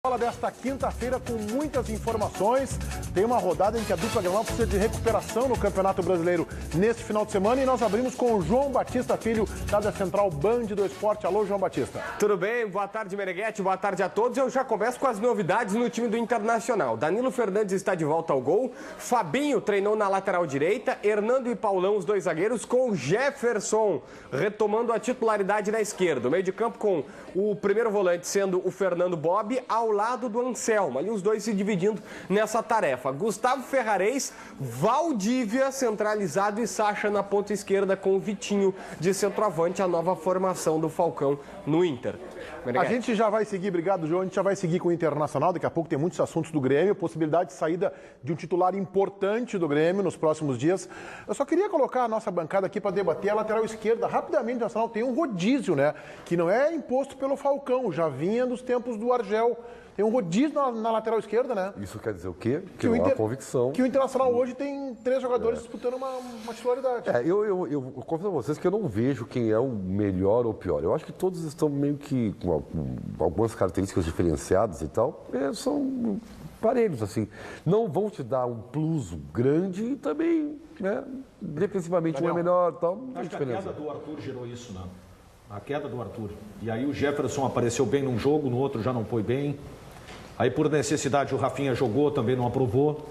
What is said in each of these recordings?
Bola desta quinta-feira com muitas informações. Tem uma rodada em que a dupla Grenal precisa de recuperação no Campeonato Brasileiro neste final de semana e nós abrimos com o João Batista Filho, da Central Band do Esporte. Alô, João Batista. Tudo bem? Boa tarde, Meneghete. Boa tarde a todos. Eu já começo com as novidades no time do Internacional. Danilo Fernandes está de volta ao gol. Fabinho treinou na lateral direita. Hernando e Paulão, os dois zagueiros, com Jefferson retomando a titularidade na esquerda. O meio de campo com o primeiro volante sendo o Fernando Bob ao lado do Anselmo. Ali os dois se dividindo nessa tarefa. Gustavo Ferrarez, Valdívia centralizado e Sacha na ponta esquerda com o Vitinho de centroavante, a nova formação do Falcão no Inter. A gente já vai seguir, obrigado, João, a gente já vai seguir com o Internacional, daqui a pouco tem muitos assuntos do Grêmio, possibilidade de saída de um titular importante do Grêmio nos próximos dias. Eu só queria colocar a nossa bancada aqui para debater a lateral esquerda. Rapidamente, o Internacional tem um rodízio, né? Que não é imposto pelo Falcão, já vinha dos tempos do Argel. Tem um rodízio na lateral esquerda, né? Isso quer dizer o quê? Que não há convicção. Que o Internacional hoje tem 3 jogadores disputando uma titularidade. Eu confesso a vocês que eu não vejo quem é o melhor ou pior. Eu acho que todos estão meio que com algumas características diferenciadas e tal. São parelhos, assim. Não vão te dar um plus grande e também, né? Defensivamente um é melhor e tal. Não tem diferença. A queda do Arthur gerou isso, né? A queda do Arthur. E aí o Jefferson apareceu bem num jogo, no outro já não foi bem. Aí, por necessidade, o Rafinha jogou, também não aprovou.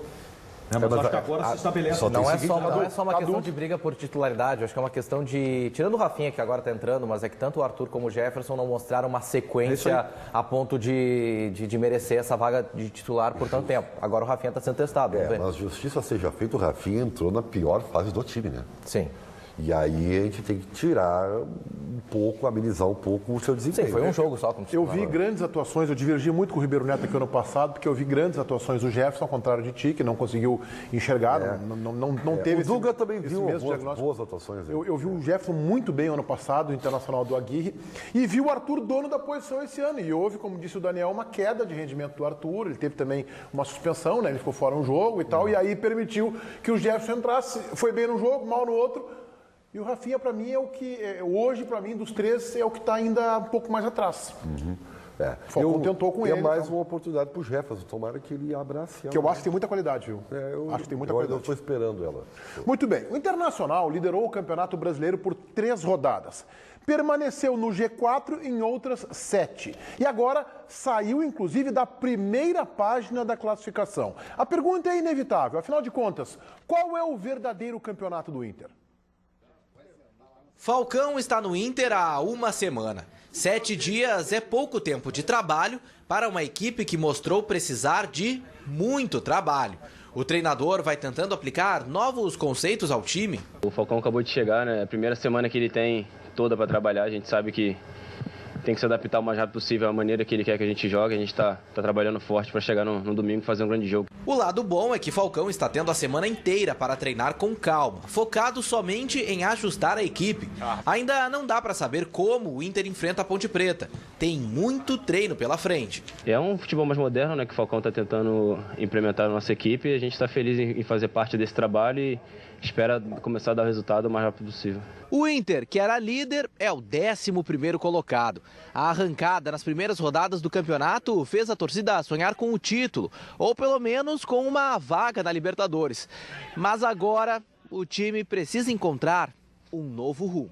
Mas acho que agora se estabelece. Não é só uma questão de briga por titularidade, acho que é uma questão de... Tirando o Rafinha, que agora está entrando, mas é que tanto o Arthur como o Jefferson não mostraram uma sequência a ponto de merecer essa vaga de titular por tanto tempo. Agora o Rafinha está sendo testado. Mas justiça seja feita, o Rafinha entrou na pior fase do time, né? Sim. E aí a gente tem que tirar um pouco, amenizar um pouco o seu desempenho. Sim, foi um jogo só. Eu vi grandes atuações, eu divergi muito com o Ribeiro Neto aqui ano passado, porque eu vi grandes atuações do Jefferson, ao contrário de ti, que não conseguiu enxergar, não teve... O Duga também viu boas atuações. Eu vi o Jefferson muito bem ano passado, o Internacional do Aguirre, e vi o Arthur dono da posição esse ano. E houve, como disse o Daniel, uma queda de rendimento do Arthur, ele teve também uma suspensão, né? Ele ficou fora um jogo e tal, e aí permitiu que o Jefferson entrasse, foi bem num jogo, mal no outro. E o Rafinha, para mim, é o que, hoje, para mim, dos três, é o que está ainda um pouco mais atrás. O Falcão tentou com ele. É mais uma oportunidade para o Jefferson, tomara que ele abrace ela. Que eu acho que tem muita qualidade, viu? Acho que tem muita qualidade. Eu estou esperando ela. Muito bem. O Internacional liderou o Campeonato Brasileiro por 3 rodadas. Permaneceu no G4 em outras 7. E agora saiu, inclusive, da primeira página da classificação. A pergunta é inevitável. Afinal de contas, qual é o verdadeiro campeonato do Inter? Falcão está no Inter há uma semana. 7 dias é pouco tempo de trabalho para uma equipe que mostrou precisar de muito trabalho. O treinador vai tentando aplicar novos conceitos ao time. O Falcão acabou de chegar, né? A primeira semana que ele tem toda para trabalhar, a gente sabe que tem que se adaptar o mais rápido possível à maneira que ele quer que a gente jogue. A gente está trabalhando forte para chegar no domingo e fazer um grande jogo. O lado bom é que Falcão está tendo a semana inteira para treinar com calma, focado somente em ajustar a equipe. Ainda não dá para saber como o Inter enfrenta a Ponte Preta. Tem muito treino pela frente. É um futebol mais moderno, né, que o Falcão está tentando implementar na nossa equipe. A gente está feliz em fazer parte desse trabalho e espera começar a dar o resultado o mais rápido possível. O Inter, que era líder, é o 11º colocado. A arrancada nas primeiras rodadas do campeonato fez a torcida sonhar com o título, ou pelo menos com uma vaga na Libertadores. Mas agora o time precisa encontrar um novo rumo.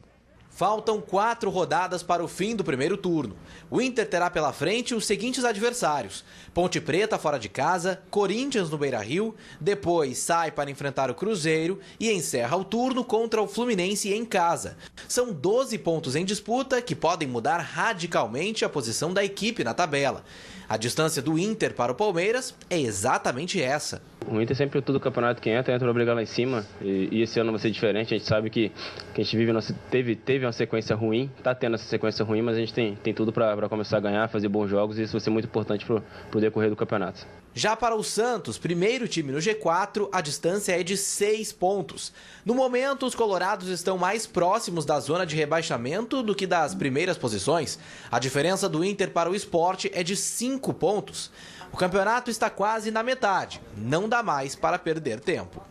Faltam 4 rodadas para o fim do primeiro turno. O Inter terá pela frente os seguintes adversários: Ponte Preta fora de casa, Corinthians no Beira-Rio, depois sai para enfrentar o Cruzeiro e encerra o turno contra o Fluminense em casa. São 12 pontos em disputa que podem mudar radicalmente a posição da equipe na tabela. A distância do Inter para o Palmeiras é exatamente essa. O Inter sempre todo campeonato que entra para brigar lá em cima e esse ano vai ser diferente. A gente sabe que a gente teve uma sequência ruim, está tendo essa sequência ruim, mas a gente tem tudo para começar a ganhar, fazer bons jogos e isso vai ser muito importante para o decorrer do campeonato. Já para o Santos, primeiro time no G4, a distância é de 6 pontos. No momento, os colorados estão mais próximos da zona de rebaixamento do que das primeiras posições. A diferença do Inter para o Sport é de 5 pontos. O campeonato está quase na metade. Não dá mais para perder tempo.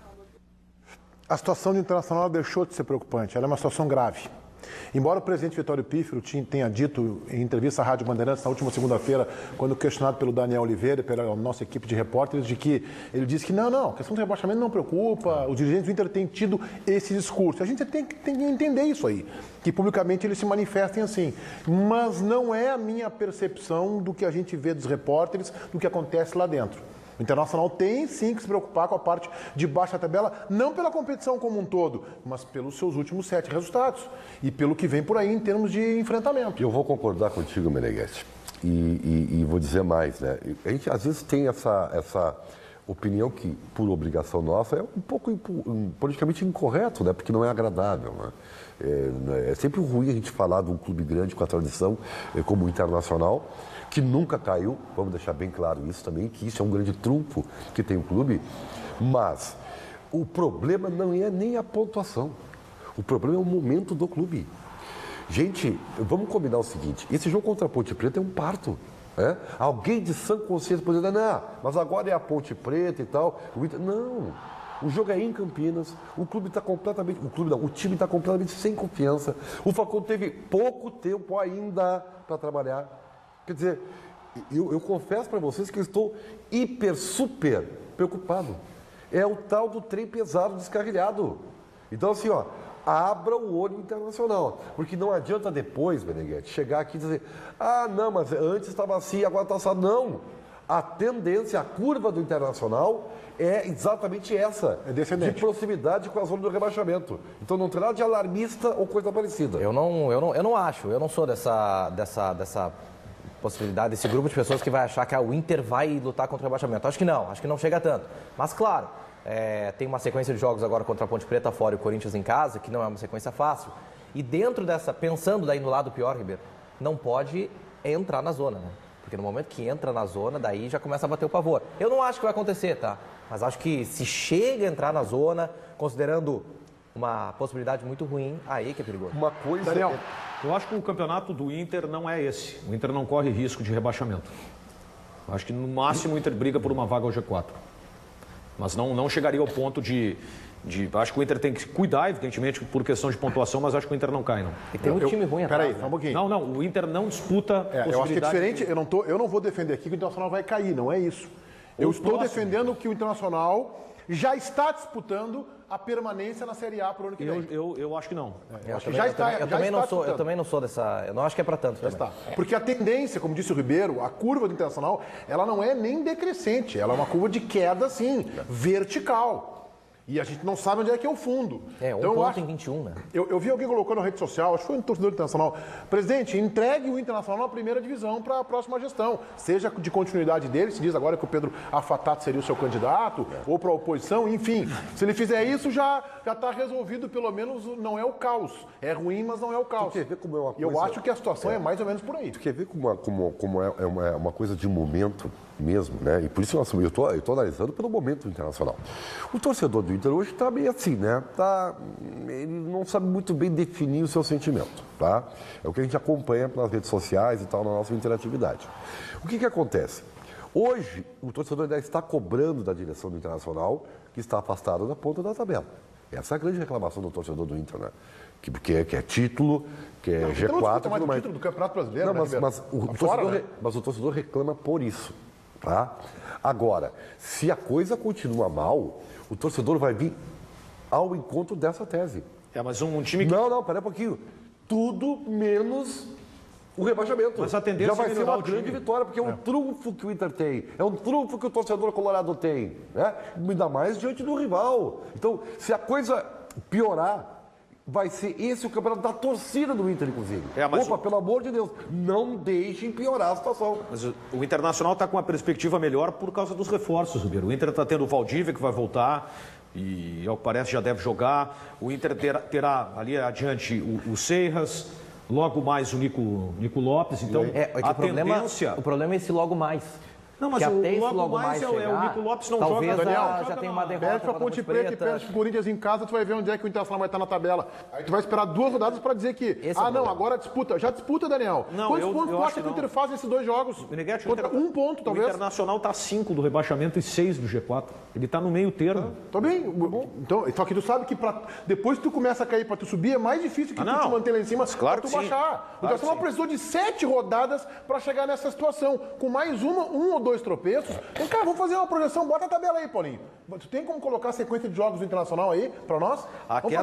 A situação do Internacional deixou de ser preocupante. Ela é uma situação grave. Embora o presidente Vitório Pífero tenha dito em entrevista à Rádio Bandeirantes na última segunda-feira, quando questionado pelo Daniel Oliveira e pela nossa equipe de repórteres, de que ele disse que não, a questão do rebaixamento não preocupa, os dirigentes do Inter têm tido esse discurso. A gente tem que entender isso aí, que publicamente eles se manifestem assim. Mas não é a minha percepção do que a gente vê dos repórteres, do que acontece lá dentro. O Internacional tem sim que se preocupar com a parte de baixo da tabela, não pela competição como um todo, mas pelos seus últimos 7 resultados e pelo que vem por aí em termos de enfrentamento. Eu vou concordar contigo, Meneghetti, e vou dizer mais, né? A gente às vezes tem essa opinião que, por obrigação nossa, é um pouco politicamente incorreto, né? Porque não é agradável, né? É sempre ruim a gente falar de um clube grande com a tradição como o Internacional, que nunca caiu, vamos deixar bem claro isso também, que isso é um grande trunfo que tem o clube, mas o problema não é nem a pontuação, o problema é o momento do clube. Gente, vamos combinar o seguinte, esse jogo contra a Ponte Preta é um parto. Alguém de sã consciência pode dizer, não, mas agora é a Ponte Preta e tal. Não, o jogo é em Campinas, o clube está completamente, o time está completamente sem confiança. O Falcão teve pouco tempo ainda para trabalhar. Quer dizer, eu confesso para vocês que eu estou super preocupado. É o tal do trem pesado descarrilhado. Então, assim, abra o olho Internacional. Porque não adianta depois, Meneghetti, chegar aqui e dizer, não, mas antes estava assim, agora está assado. Não. A tendência, a curva do Internacional é exatamente essa. É descendente. De proximidade com a zona do rebaixamento. Então não tem nada de alarmista ou coisa parecida. Eu não acho, eu não sou dessa possibilidade, desse grupo de pessoas que vai achar que o Inter vai lutar contra o rebaixamento. Acho que não chega tanto. Mas claro, tem uma sequência de jogos agora contra a Ponte Preta fora e o Corinthians em casa, que não é uma sequência fácil. E dentro dessa, pensando daí no lado pior, Ribeiro, não pode entrar na zona, né? Porque no momento que entra na zona, daí já começa a bater o pavor. Eu não acho que vai acontecer, tá? Mas acho que se chega a entrar na zona, considerando uma possibilidade muito ruim, aí que é perigoso. Uma coisa... Daniel, eu acho que o campeonato do Inter não é esse. O Inter não corre risco de rebaixamento. Acho que no máximo o Inter briga por uma vaga ao G4. Mas não chegaria ao ponto de... Acho que o Inter tem que cuidar, evidentemente, por questão de pontuação, mas acho que o Inter não cai, não. E tem um time ruim atrás. Peraí, só um pouquinho. Não, o Inter não disputa eu acho que é diferente, eu não vou defender aqui que o Internacional vai cair, não é isso. Eu estou defendendo que o Internacional já está disputando a permanência na Série A para o ano que vem. Eu acho que não. Eu também não sou dessa... Eu não acho que é para tanto. Já está. Porque a tendência, como disse o Ribeiro, a curva do Internacional, ela não é nem decrescente, ela é uma curva de queda, assim, vertical. E a gente não sabe onde é que é o fundo. Então, ponto em 21, né? Eu vi alguém colocando na rede social, acho que foi um torcedor internacional. Presidente, entregue o Internacional na primeira divisão para a próxima gestão. Seja de continuidade dele, se diz agora que o Pedro Afatato seria o seu candidato, ou para a oposição, enfim. Se ele fizer isso, já está resolvido, pelo menos não é o caos. É ruim, mas não é o caos. Tu quer ver como é uma coisa... Eu acho que a situação é mais ou menos por aí. Tu quer ver como é uma coisa de momento mesmo, né? E por isso eu estou analisando pelo momento internacional. O torcedor do Inter hoje está meio assim, né? Ele não sabe muito bem definir o seu sentimento, tá? É o que a gente acompanha nas redes sociais e tal, na nossa interatividade. O que acontece? Hoje, o torcedor ainda está cobrando da direção do Internacional, que está afastado da ponta da tabela. Essa é a grande reclamação do torcedor do Inter, né? Que é título, que é G4... Não, mais título do Campeonato Brasileiro, mas o torcedor reclama por isso. Tá? Agora, se a coisa continua mal, o torcedor vai vir ao encontro dessa tese. Mas um time que... Não, peraí um pouquinho. Tudo menos o rebaixamento. Mas a tendência já vai ser uma grande vitória, porque é um trunfo que o Inter tem. É um trunfo que o torcedor colorado tem. Né? Ainda mais diante do rival. Então, se a coisa piorar, vai ser esse o campeonato da torcida do Inter, inclusive. Pelo amor de Deus, não deixem piorar a situação. Mas o Internacional está com uma perspectiva melhor por causa dos reforços, Ribeiro. O Inter está tendo o Valdívia, que vai voltar, e ao que parece já deve jogar. O Inter terá ali adiante o Seiras, logo mais o Nico Lopes. Então, O problema é esse logo mais. Não, mas que até esse logo logo mais é o chegar, Nico Lopes não talvez joga. já tem uma derrota Perde pra contra a Ponte Preta e perde pro Corinthians em casa, tu vai ver onde é que o Internacional vai estar na tabela. Aí tu vai esperar 2 rodadas pra dizer que, agora disputa. Já disputa, Daniel. Não, Quantos pontos tu acha que o Inter faz nesses 2 jogos? Um ponto, talvez. O Internacional tá 5 do rebaixamento e 6 do G4. Ele tá no meio termo. Tá bem. Então, só que tu sabe que depois que tu começa a cair pra tu subir, é mais difícil que tu te manter lá em cima claro pra tu que baixar. O Internacional precisou de 7 rodadas pra chegar nessa situação. Com mais um ou 2 tropeços. Vem cá, vamos fazer uma projeção. Bota a tabela aí, Paulinho. Tu tem como colocar a sequência de jogos do Internacional aí pra nós? Vamos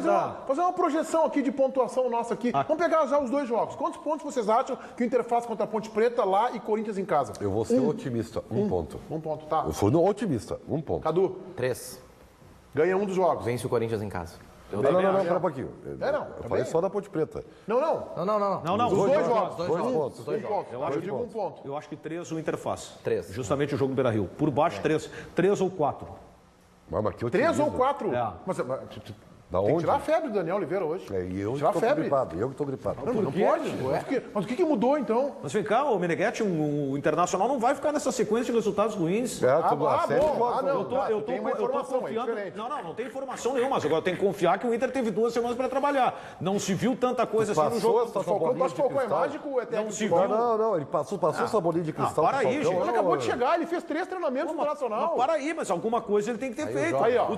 fazer uma projeção aqui de pontuação nossa aqui. Vamos pegar já os 2 jogos. Quantos pontos vocês acham que o Inter faz contra a Ponte Preta lá e Corinthians em casa? Eu vou ser otimista. 1 ponto. 1 ponto, tá. Eu fui no otimista. 1 ponto. Cadu, 3. ganha um dos jogos. Vence o Corinthians em casa. Não, pera um pouquinho. Eu falei só da Ponte Preta. Não. Não. Os 2 jogos. 2 pontos. Um ponto. Eu digo 1 ponto. Eu acho que 3 o Inter faz. 3. Justamente o jogo do Beira-Rio. Por baixo, 3. 3 ou 4. Mas que 3 ou 4? Mas Da tem que onde? tirar a febre do Daniel Oliveira hoje. E eu tirar a estou febre. gripado. Eu que estou gripado. Não pode. Mas o que mudou então? Mas vem cá, o Meneghetti, o Internacional não vai ficar nessa sequência de resultados ruins. Eu tem uma informação confiando. diferente. Não tem informação nenhuma, mas agora tem que confiar que o Inter teve 2 semanas para trabalhar. Não se viu tanta coisa assim no jogo. O Falcão é mágico ou é técnico? Não se viu. Não, ele passou essa bolinha de cristal. para aí, gente. Ele acabou de chegar, ele fez 3 treinamentos no Internacional. Mas para aí, mas alguma coisa ele tem que ter feito. O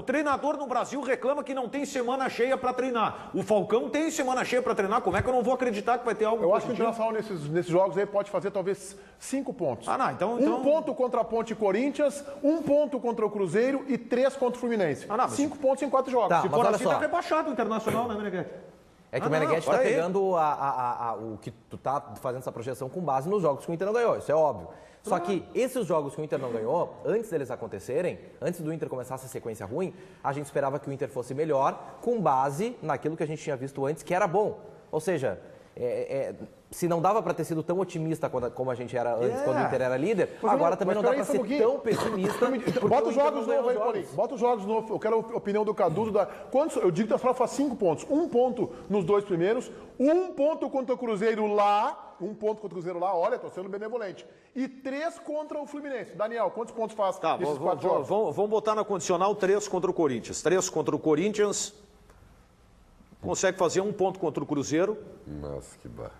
treinador no Brasil reclama que não tem semana cheia para treinar. O Falcão tem semana cheia para treinar. Como é que eu não vou acreditar que vai ter algo Eu acho que o positivo? Internacional nesses jogos aí pode fazer talvez 5 pontos. Então... 1 ponto contra a Ponte e Corinthians, 1 ponto contra o Cruzeiro e 3 contra o Fluminense. 5 pontos em 4 jogos. Tá, Se mas for olha assim, só. Tá rebaixado o Internacional, né, Meneghetti? É que o Meneghetti está pegando o que tu tá fazendo essa projeção com base nos jogos que o Inter não ganhou, isso é óbvio. Só que esses jogos que o Inter não ganhou, antes deles acontecerem, antes do Inter começar essa sequência ruim, a gente esperava que o Inter fosse melhor com base naquilo que a gente tinha visto antes, que era bom. Ou seja, se não dava para ter sido tão otimista como a gente era antes, quando o Inter era líder, agora também não dá para ser tão pessimista. Bota os jogos novos aí, Paulinho. Bota os jogos novos. Eu quero a opinião do Cadu. Eu digo que o Internacional faz 5 pontos. 1 ponto nos 2 primeiros, 1 ponto contra o Cruzeiro lá. 1 ponto contra o Cruzeiro lá, olha, tô sendo benevolente. E 3 contra o Fluminense. Daniel, quantos pontos faz nesses 4 jogos? Vamos botar na condicional 3 contra o Corinthians. 3 contra o Corinthians. Consegue fazer 1 ponto contra o Cruzeiro. Nossa, que barra.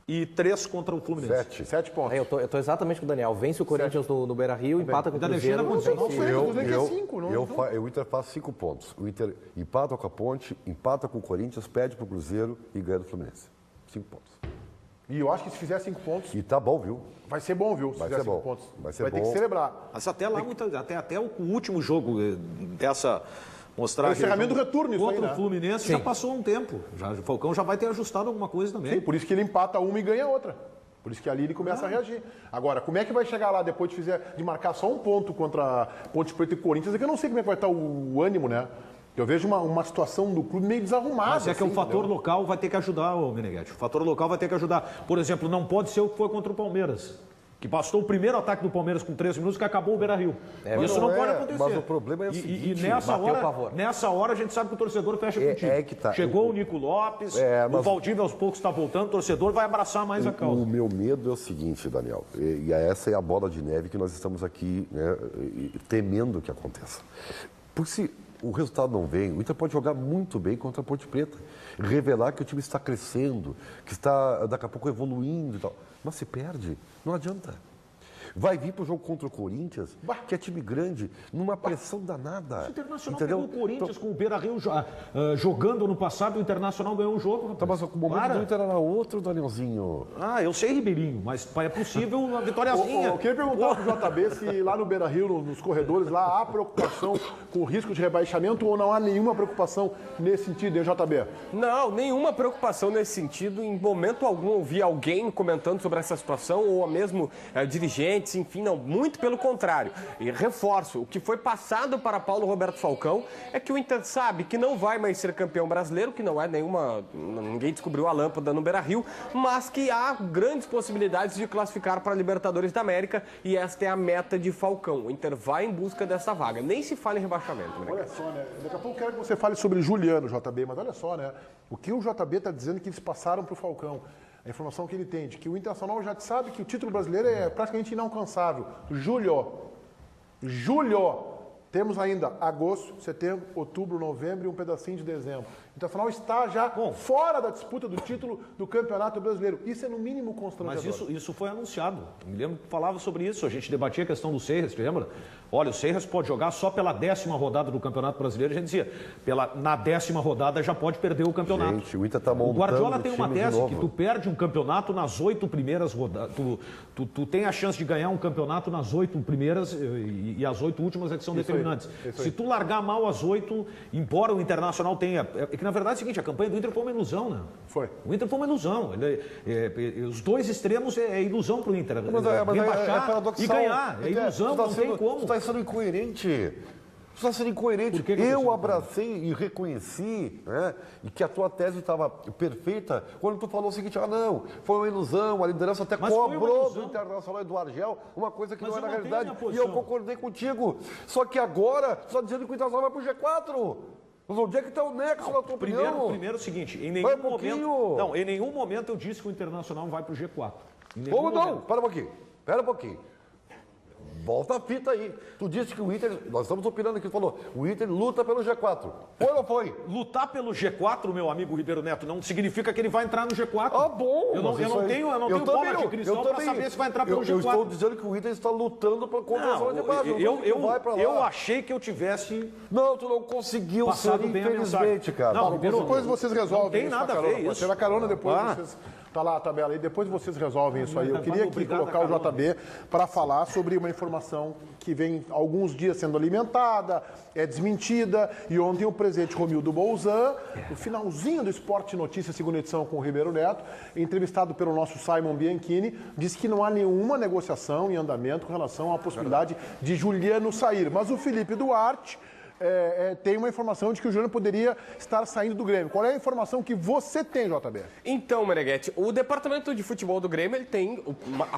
E 3 contra o Fluminense. 7 pontos. Eu tô exatamente com o Daniel. Vence o Corinthians no Beira-Rio, empata com o Cruzeiro. O Inter faz 5 pontos. O Inter empata com a Ponte, empata com o Corinthians, perde pro Cruzeiro e ganha do Fluminense. 5 pontos. E eu acho que se fizer 5 pontos, E tá bom, viu? vai ser bom, viu? Se Vai fizer ser 5 bom. pontos. Vai ser Vai ter bom. que celebrar. Mas até lá, até o último jogo dessa mostragem. É o encerramento do retorno isso aí, contra né? o Fluminense já passou um tempo. O Falcão já vai ter ajustado alguma coisa também. Sim, por isso que ele empata uma e ganha outra. Por isso que ali ele começa a reagir. Agora, como é que vai chegar lá depois de marcar só 1 ponto contra a Ponte Preta e Corinthians? É que eu não sei como é que vai estar o ânimo, né? Eu vejo uma situação do clube meio desarrumada. Mas é que o fator entendeu? local vai ter que ajudar, o Meneghetti. O fator local vai ter que ajudar. Por exemplo, não pode ser o que foi contra o Palmeiras. Que bastou o primeiro ataque do Palmeiras com 3 minutos que acabou o Beira-Rio. Isso não pode acontecer. Mas o problema é o seguinte... nessa hora a gente sabe que o torcedor fecha contigo. Que tá. Chegou o Nico Lopes, o Valdívia aos poucos está voltando, o torcedor vai abraçar mais a causa. O meu medo é o seguinte, Daniel, e essa é a bola de neve que nós estamos aqui, né, temendo que aconteça. Porque se o resultado não vem, o Inter pode jogar muito bem contra a Ponte Preta, revelar que o time está crescendo, que está daqui a pouco evoluindo e tal. Mas se perde, não adianta. Vai vir para o jogo contra o Corinthians, que é time grande, numa pressão danada. O Internacional entendeu? pegou o Corinthians com o Beira-Rio jogando no passado, o Internacional ganhou um jogo. Tá, mas o momento do Inter era outro, Danielzinho. Eu sei, Ribeirinho, mas é possível uma vitóriazinha. Eu queria perguntar pro JB se lá no Beira-Rio, nos corredores, lá há preocupação com o risco de rebaixamento ou não há nenhuma preocupação nesse sentido, hein, JB? Não, nenhuma preocupação nesse sentido. Em momento algum ouvi alguém comentando sobre essa situação ou mesmo dirigentes, enfim, não, muito pelo contrário. E reforço, o que foi passado para Paulo Roberto Falcão é que o Inter sabe que não vai mais ser campeão brasileiro, que não é ninguém descobriu a lâmpada no Beira-Rio, mas que há grandes possibilidades de classificar para a Libertadores da América e esta é a meta de Falcão. O Inter vai em busca dessa vaga. Nem se fala em rebaixamento. Né? Olha só, né? Daqui a pouco eu quero que você fale sobre Juliano, JB, mas olha só, né? O que o JB está dizendo que eles passaram para o Falcão. a informação que ele tem de que o Internacional já sabe que o título brasileiro é praticamente inalcançável. Julho. Temos ainda agosto, setembro, outubro, novembro e um pedacinho de dezembro. O Internacional está já fora da disputa do título do Campeonato Brasileiro. Isso é no mínimo constrangedor. Mas isso foi anunciado. Eu me lembro que falava sobre isso. A gente debatia a questão do Seijas, lembra? Olha, o Seijas pode jogar só pela 10ª rodada do Campeonato Brasileiro. A gente dizia, na 10ª rodada já pode perder o campeonato. Gente, o Inter tá montando o Guardiola tem uma tese novo. que tu perde um campeonato nas 8 primeiras rodadas. Tu tem a chance de ganhar um campeonato nas 8 primeiras e as 8 últimas é que são determinantes. Se tu largar mal as 8, embora o Internacional tenha... É que na verdade é o seguinte, a campanha do Inter foi uma ilusão, né? Foi. O Inter foi uma ilusão. Os dois extremos é ilusão pro Inter. Mas rebaixar paradoxal. E ganhar. É ilusão, não tem como. Tu está sendo incoerente. Você está sendo incoerente. Eu abracei e reconheci, né, e que a tua tese estava perfeita quando tu falou o seguinte, não, foi uma ilusão, a liderança até cobrou do Internacional e do Argel uma coisa que não era realidade. E eu concordei contigo. Só que agora, tu está dizendo que o Internacional vai para o G4. Mas onde é que está o nexo na tua opinião? Primeiro é o seguinte, em nenhum momento eu disse que o Internacional vai para o G4. Como não? Espera um pouquinho. Volta a fita aí. Tu disse que o Inter, nós estamos opinando aqui, tu falou, o Inter luta pelo G4. Foi ou não foi? Lutar pelo G4, meu amigo Ribeiro Neto, não significa que ele vai entrar no G4. Ah, bom. Eu não tenho bola de cristal para saber se vai entrar pelo G4. Eu estou dizendo que o Inter está lutando contra a zona de baixo. Eu achei que eu tivesse... Não, tu não conseguiu ser, infelizmente, cara. Não, Ribeiro, depois vocês resolvem. Não tem nada a ver isso. Você vai carona depois, vocês... Tá lá a tabela aí, depois vocês resolvem isso aí. Eu queria aqui colocar o JB para falar sobre uma informação que vem há alguns dias sendo alimentada, é desmentida, e ontem o presidente Romildo Bolzan, no finalzinho do Esporte Notícias, segunda edição com o Ribeiro Neto, entrevistado pelo nosso Simon Bianchini, disse que não há nenhuma negociação em andamento com relação à possibilidade de Juliano sair. Mas o Felipe Duarte... tem uma informação de que o Juliano poderia estar saindo do Grêmio. Qual é a informação que você tem, JB? Então, Meneghetti, o departamento de futebol do Grêmio ele tem,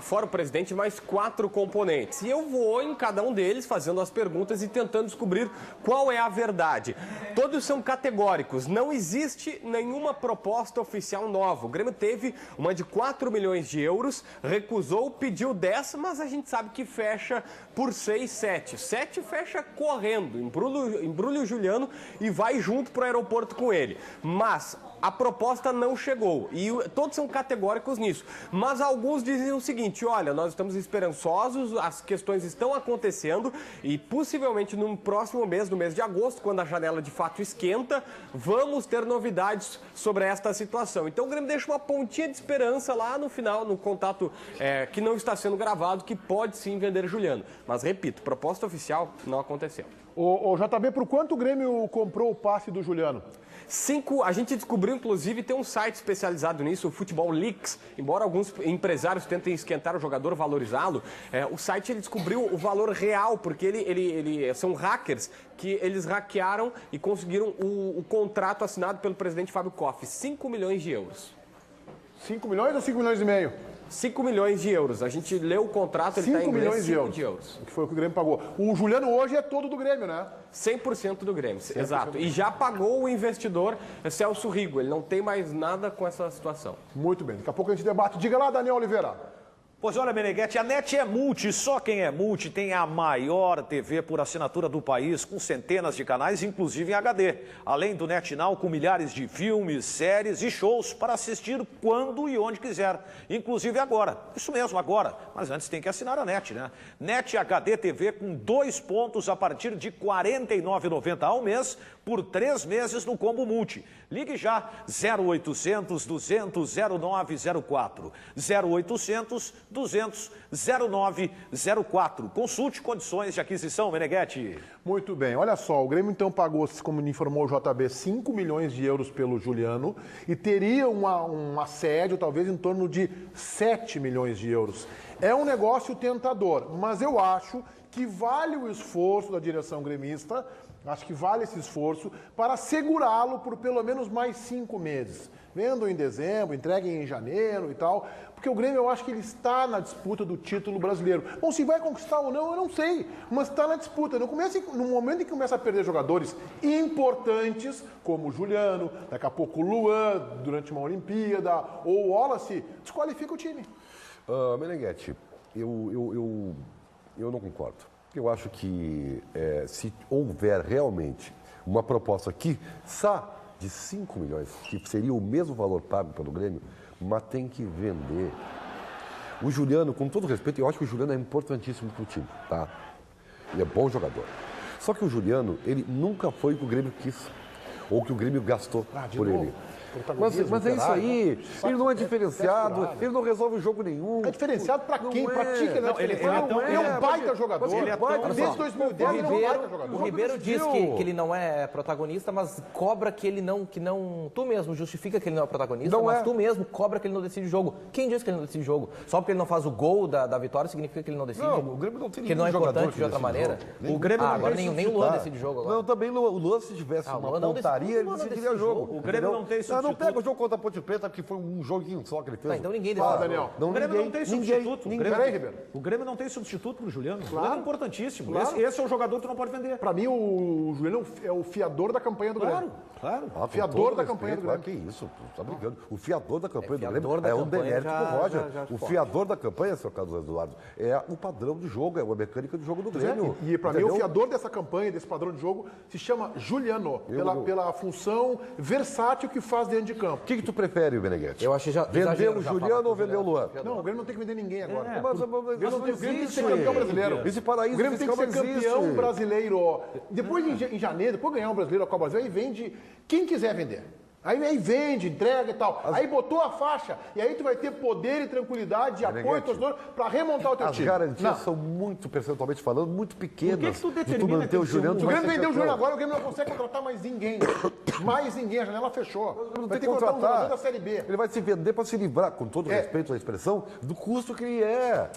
fora o presidente, mais 4 componentes. E eu vou em cada um deles fazendo as perguntas e tentando descobrir qual é a verdade. Todos são categóricos. Não existe nenhuma proposta oficial nova. O Grêmio teve uma de 4 milhões de euros, recusou, pediu 10, mas a gente sabe que fecha por 6, 7. 7 fecha correndo, embrulha o Juliano e vai junto para o aeroporto com ele. Mas a proposta não chegou e todos são categóricos nisso. Mas alguns dizem o seguinte, olha, nós estamos esperançosos, as questões estão acontecendo e possivelmente no próximo mês, no mês de agosto, quando a janela de fato esquenta, vamos ter novidades sobre esta situação. Então o Grêmio deixa uma pontinha de esperança lá no final, no contato que não está sendo gravado, que pode sim vender Juliano. Mas repito, proposta oficial não aconteceu. O JB, por quanto o Grêmio comprou o passe do Juliano? 5, a gente descobriu, inclusive, tem um site especializado nisso, o Futebol Leaks. Embora alguns empresários tentem esquentar o jogador, valorizá-lo, o site ele descobriu o valor real, porque ele são hackers que eles hackearam e conseguiram o contrato assinado pelo presidente Fábio Koff, 5 milhões de euros. 5 milhões ou 5 milhões e meio? 5 milhões de euros. A gente leu o contrato, ele está em inglês, 5 de euros. Que foi o que o Grêmio pagou. O Juliano hoje é todo do Grêmio, né? 100% do Grêmio, exato. E já pagou o investidor Celso Rigo. Ele não tem mais nada com essa situação. Muito bem. Daqui a pouco a gente debate. Diga lá, Daniel Oliveira. Pois olha, Meneghetti, a NET é multi, só quem é multi tem a maior TV por assinatura do país, com centenas de canais, inclusive em HD. Além do NetNow, com milhares de filmes, séries e shows para assistir quando e onde quiser, inclusive agora. Isso mesmo, agora. Mas antes tem que assinar a NET, né? NET HD TV com 2 pontos a partir de R$ 49,90 ao mês, por 3 meses no combo multi. Ligue já 0800 200 0904. 0800 200 0904. Consulte condições de aquisição, Meneghetti. Muito bem. Olha só, o Grêmio então pagou, como informou o JB, 5 milhões de euros pelo Juliano e teria um assédio talvez em torno de 7 milhões de euros. É um negócio tentador, mas eu acho que vale o esforço da direção gremista. Acho que vale esse esforço para segurá-lo por pelo menos mais 5 meses. Vendo em dezembro, entreguem em janeiro e tal, Porque o Grêmio, eu acho que ele está na disputa do título brasileiro. Bom, se vai conquistar ou não, eu não sei, mas está na disputa. No momento em que começa a perder jogadores importantes, como o Juliano, daqui a pouco o Luan, durante uma Olimpíada, ou o Wallace, desqualifica o time. Meneghetti, eu não concordo. Eu acho que se houver realmente uma proposta que sai de 5 milhões, que seria o mesmo valor pago pelo Grêmio, mas tem que vender. O Juliano, com todo respeito, eu acho que o Juliano é importantíssimo para o time, tá? Ele é bom jogador. Só que o Juliano, ele nunca foi o que o Grêmio quis, ou que o Grêmio gastou por ele. Mas é isso aí, ele não é diferenciado, ele não resolve o jogo nenhum. É diferenciado pra quem? Pra ti que ele é diferenciado? Ele é um baita jogador. Desde 2010 ele é um baita jogador. O Ribeiro diz que ele não é protagonista, mas cobra que ele não... Tu mesmo justifica que ele não é protagonista, mas tu mesmo cobra que ele não decide o jogo. Quem diz que ele não decide o jogo? Só porque ele não faz o gol da vitória significa que ele não decide? Não, o Grêmio não tem que ele não é importante de outra maneira? O Grêmio não agora nem o Luan decide o jogo agora. Não, também o Luan, se tivesse uma pontaria, ele decidiria o jogo. O Grêmio não tem substituto. Não pega o jogo contra a Ponte Preta, porque foi um joguinho só que ele fez. Então ninguém decide. Daniel. O Grêmio não tem substituto. Peraí, Ribeiro. O Grêmio não tem substituto pro Juliano. Claro. O Juliano é importantíssimo. Claro. Esse é o jogador que tu não pode vender. Pra mim, o Juliano é o fiador da campanha do Grêmio. Claro. Fiador da campanha do Grêmio. Que isso, tá brigando. O fiador da campanha do fiador Grêmio da é um campanha demérito já- pro Roger. já O forte. fiador da campanha, seu Carlos Eduardo, é o padrão do jogo, é a mecânica do jogo do Grêmio. E pra mim, Entendeu? o fiador dessa campanha, desse padrão de jogo, se chama Juliano, pela função versátil que faz dentro de campo. O que tu prefere, Beneguete? Eu achei já Vender exagero o já Juliano falar ou vender o Luan? Não, o Grêmio não tem que vender ninguém agora. Mas O Grêmio não tem que ser campeão brasileiro. Esse paraíso O Grêmio tem que ser fiscal não existe. campeão brasileiro. Depois, em janeiro, depois ganhar um brasileiro, a Copa Brasil, aí vende quem quiser vender. Aí vende, entrega e tal. Aí botou a faixa. E aí tu vai ter poder e tranquilidade e apoio do torcedor pra remontar o teu As time. garantias são muito, percentualmente falando, muito pequenas. Por que tu de determina manter que o esse Juliano? Se o vai Grêmio ser vendeu o campeão. Juliano agora, o Grêmio não consegue contratar mais ninguém. Mais ninguém, a janela fechou. Não Vai tem ter que que contratar um jogador contratar. da Série B. Ele vai se vender para se livrar, com todo respeito à expressão, do custo que ele é.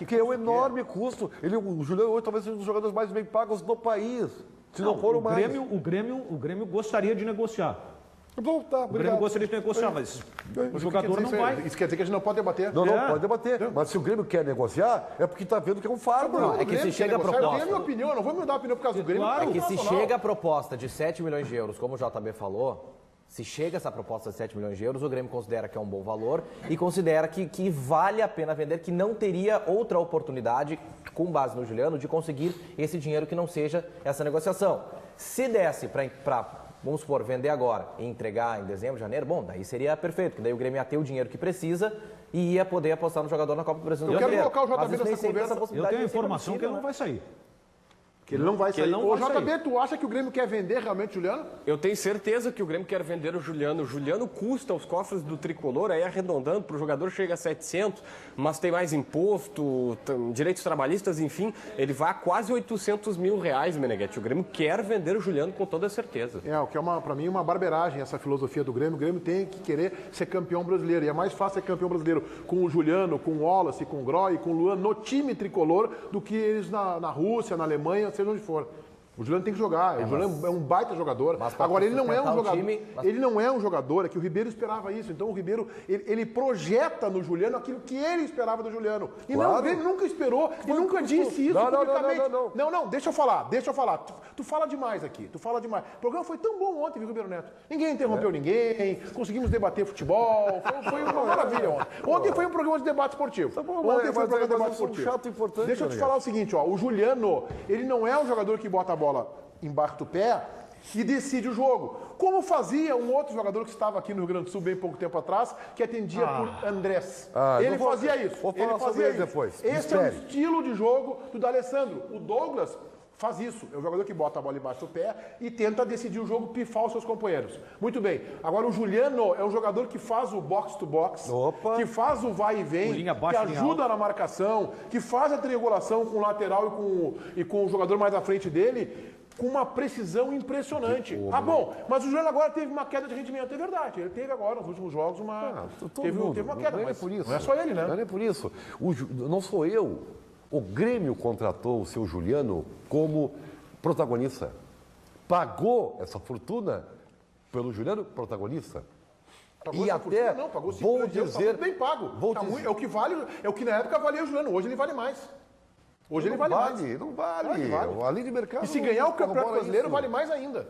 Que é um enorme custo. O Juliano hoje talvez seja um dos jogadores mais bem pagos do país. Se não for o mais. O Grêmio gostaria de negociar. Bom, tá, O Grêmio gostaria de negociar, mas o jogador não vai. Isso quer dizer que a gente não pode debater. Não, pode debater. Mas se o Grêmio quer negociar, é porque está vendo que é um fardo. Não, é que se chega a Eu tenho a proposta. minha opinião, eu não vou mudar a opinião por causa do Grêmio. Claro. É que se Internacional. chega a proposta de 7 milhões de euros, como o JB falou, se chega essa proposta de 7 milhões de euros, o Grêmio considera que é um bom valor e considera que vale a pena vender, que não teria outra oportunidade, com base no Juliano, de conseguir esse dinheiro que não seja essa negociação. Se desse para vamos supor, vender agora e entregar em dezembro, janeiro, bom, daí seria perfeito, porque daí o Grêmio ia ter o dinheiro que precisa e ia poder apostar no jogador na Copa do Brasil. Eu quero colocar o JB Mas isso nem nessa sempre conversa. essa Eu possibilidade tenho a nem sempre informação que ele não possível, vai sair. Que ele não vai sair. ele não Ô, vai JB, sair. tu acha que o Grêmio quer vender realmente o Juliano? Eu tenho certeza que o Grêmio quer vender o Juliano. O Juliano custa aos cofres do Tricolor, aí arredondando, para o jogador chega a 700, mas tem mais imposto, direitos trabalhistas, enfim, ele vai a quase 800 mil reais, Meneghetti. O Grêmio quer vender o Juliano com toda certeza. O que é, pra mim, uma barberagem, essa filosofia do Grêmio. O Grêmio tem que querer ser campeão brasileiro. E é mais fácil ser campeão brasileiro com o Juliano, com o Wallace, com o Groy, com o Luan no time tricolor do que eles na Rússia, na Alemanha, seja onde for. O Juliano tem que jogar. O Juliano é um baita jogador. Agora, ele não é um jogador. Ele não é um jogador, é que o Ribeiro esperava isso. Então, o Ribeiro, ele projeta no Juliano aquilo que ele esperava do Juliano. E Claro. não, o Grêmio nunca esperou e nunca disse isso publicamente. Não, deixa eu falar. Tu fala demais aqui, O programa foi tão bom ontem, viu, Ribeiro Neto? Ninguém interrompeu ninguém, conseguimos debater futebol, foi uma maravilha ontem. Ontem foi um programa de debate esportivo. Ontem foi um programa de debate esportivo. Chato importante, Deixa eu te falar o seguinte, o Juliano, ele não é um jogador que bota a bola embaixo do pé e decide o jogo. Como fazia um outro jogador que estava aqui no Rio Grande do Sul bem pouco tempo atrás, que atendia por Andrés. Ele fazia isso. Vou falar sobre ele depois. Esse é o Espere. estilo de jogo do D'Alessandro. O Douglas faz isso. É o jogador que bota a bola embaixo do pé e tenta decidir o jogo, pifar os seus companheiros. Muito bem. Agora, o Juliano é um jogador que faz o box-to-box, que faz o vai e vem, Linha que baixa, linha ajuda na marcação, que faz a triangulação com o lateral e com o jogador mais à frente dele, com uma precisão impressionante. Bom, mas o Juliano agora teve uma queda de rendimento, é verdade. Ele teve agora, nos últimos jogos, teve uma queda, não é mas por isso. não é só ele, né? Não é por isso. Não sou eu. O Grêmio contratou o seu Juliano como protagonista. Pagou essa fortuna pelo Juliano protagonista. Pagou E essa até fortuna, não, pagou 5 vou milhões de euros, tá dizer, muito bem pago. vou Tá dizer- muito- é o que vale, é o que na época valia o Juliano, hoje ele vale mais. Hoje ele vale mais. Não vale. Claro que vale. A lei de mercado. E se ganhar o Campeonato corrobora Brasileiro, isso. vale mais ainda.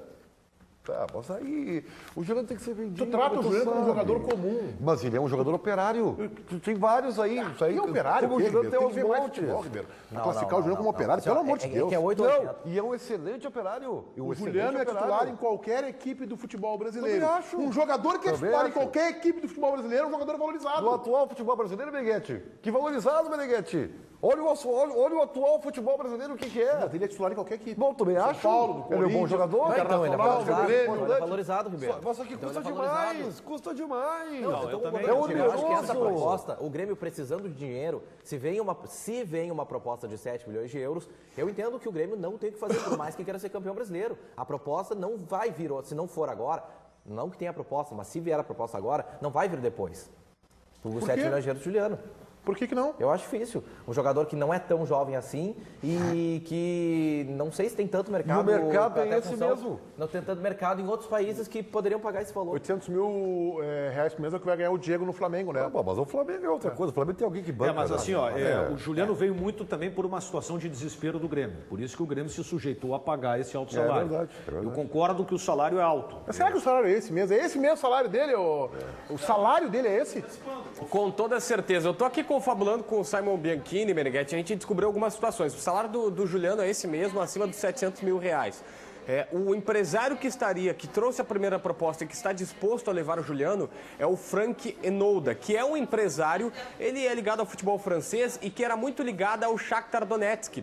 Tá, mas aí o Juliano tem que ser vendido. Tu trata o Juliano como um sabe. jogador comum. Mas ele é um jogador operário. Tem vários aí. Isso aí Que operário, como o que, Juliano Ribeiro? tem Tem que uns ver mais montes. futebol, Ribeiro. Não, Classificar não, o Juliano como não. operário, Assim, pelo ó, amor de Deus. que é 8 Não, e é um excelente operário. O Juliano é titular em qualquer equipe do futebol brasileiro. Também acho. Um jogador que é Também titular em acho. qualquer equipe do futebol brasileiro é um jogador valorizado. No atual futebol brasileiro, Meneghetti. Que valorizado, Meneghetti. Olha o atual futebol brasileiro, o que é. Mas ele é titular em qualquer equipe. Bom, também São acho. Paulo, do Ele é um bom Corinthians, jogador. Então, ele é Internacional, valorizado, do Grêmio. ele é valorizado, Ribeiro. Mas só que Então, custa ele é valorizado. demais. Custa demais. eu também- é Eu acho que essa oneroso. proposta, o Grêmio precisando de dinheiro, se vem uma proposta de 7 milhões de euros, eu entendo que o Grêmio não tem que fazer, por mais que queira ser campeão brasileiro. A proposta não vai vir, se não for agora, não que tenha a proposta, mas se vier a proposta agora, não vai vir depois. Os 7 quê? milhões de euros do Juliano. Por que não? Eu acho difícil. Um jogador que não é tão jovem assim e que não sei se tem tanto mercado. E o mercado é até esse função- mesmo. Não tem tanto mercado em outros países que poderiam pagar esse valor. 800 mil reais por mês é o que vai ganhar o Diego no Flamengo, né? Ah, bom, mas o Flamengo é outra coisa. O Flamengo tem alguém que banca. Mas né? assim, ó, o Juliano veio muito também por uma situação de desespero do Grêmio. Por isso que o Grêmio se sujeitou a pagar esse alto salário. verdade, é verdade. Eu concordo que o salário é alto. Mas será que o salário é esse mesmo? É esse mesmo o salário dele? O salário dele é esse? Com toda certeza. Eu tô aqui confabulando com o Simon Bianchini, Meneghetti, a gente descobriu algumas situações. O salário do Juliano é esse mesmo, acima dos 700 mil reais. O empresário que trouxe a primeira proposta e que está disposto a levar o Juliano é o Frank Enolda, que é um empresário, ele é ligado ao futebol francês e que era muito ligado ao Shakhtar Donetsk.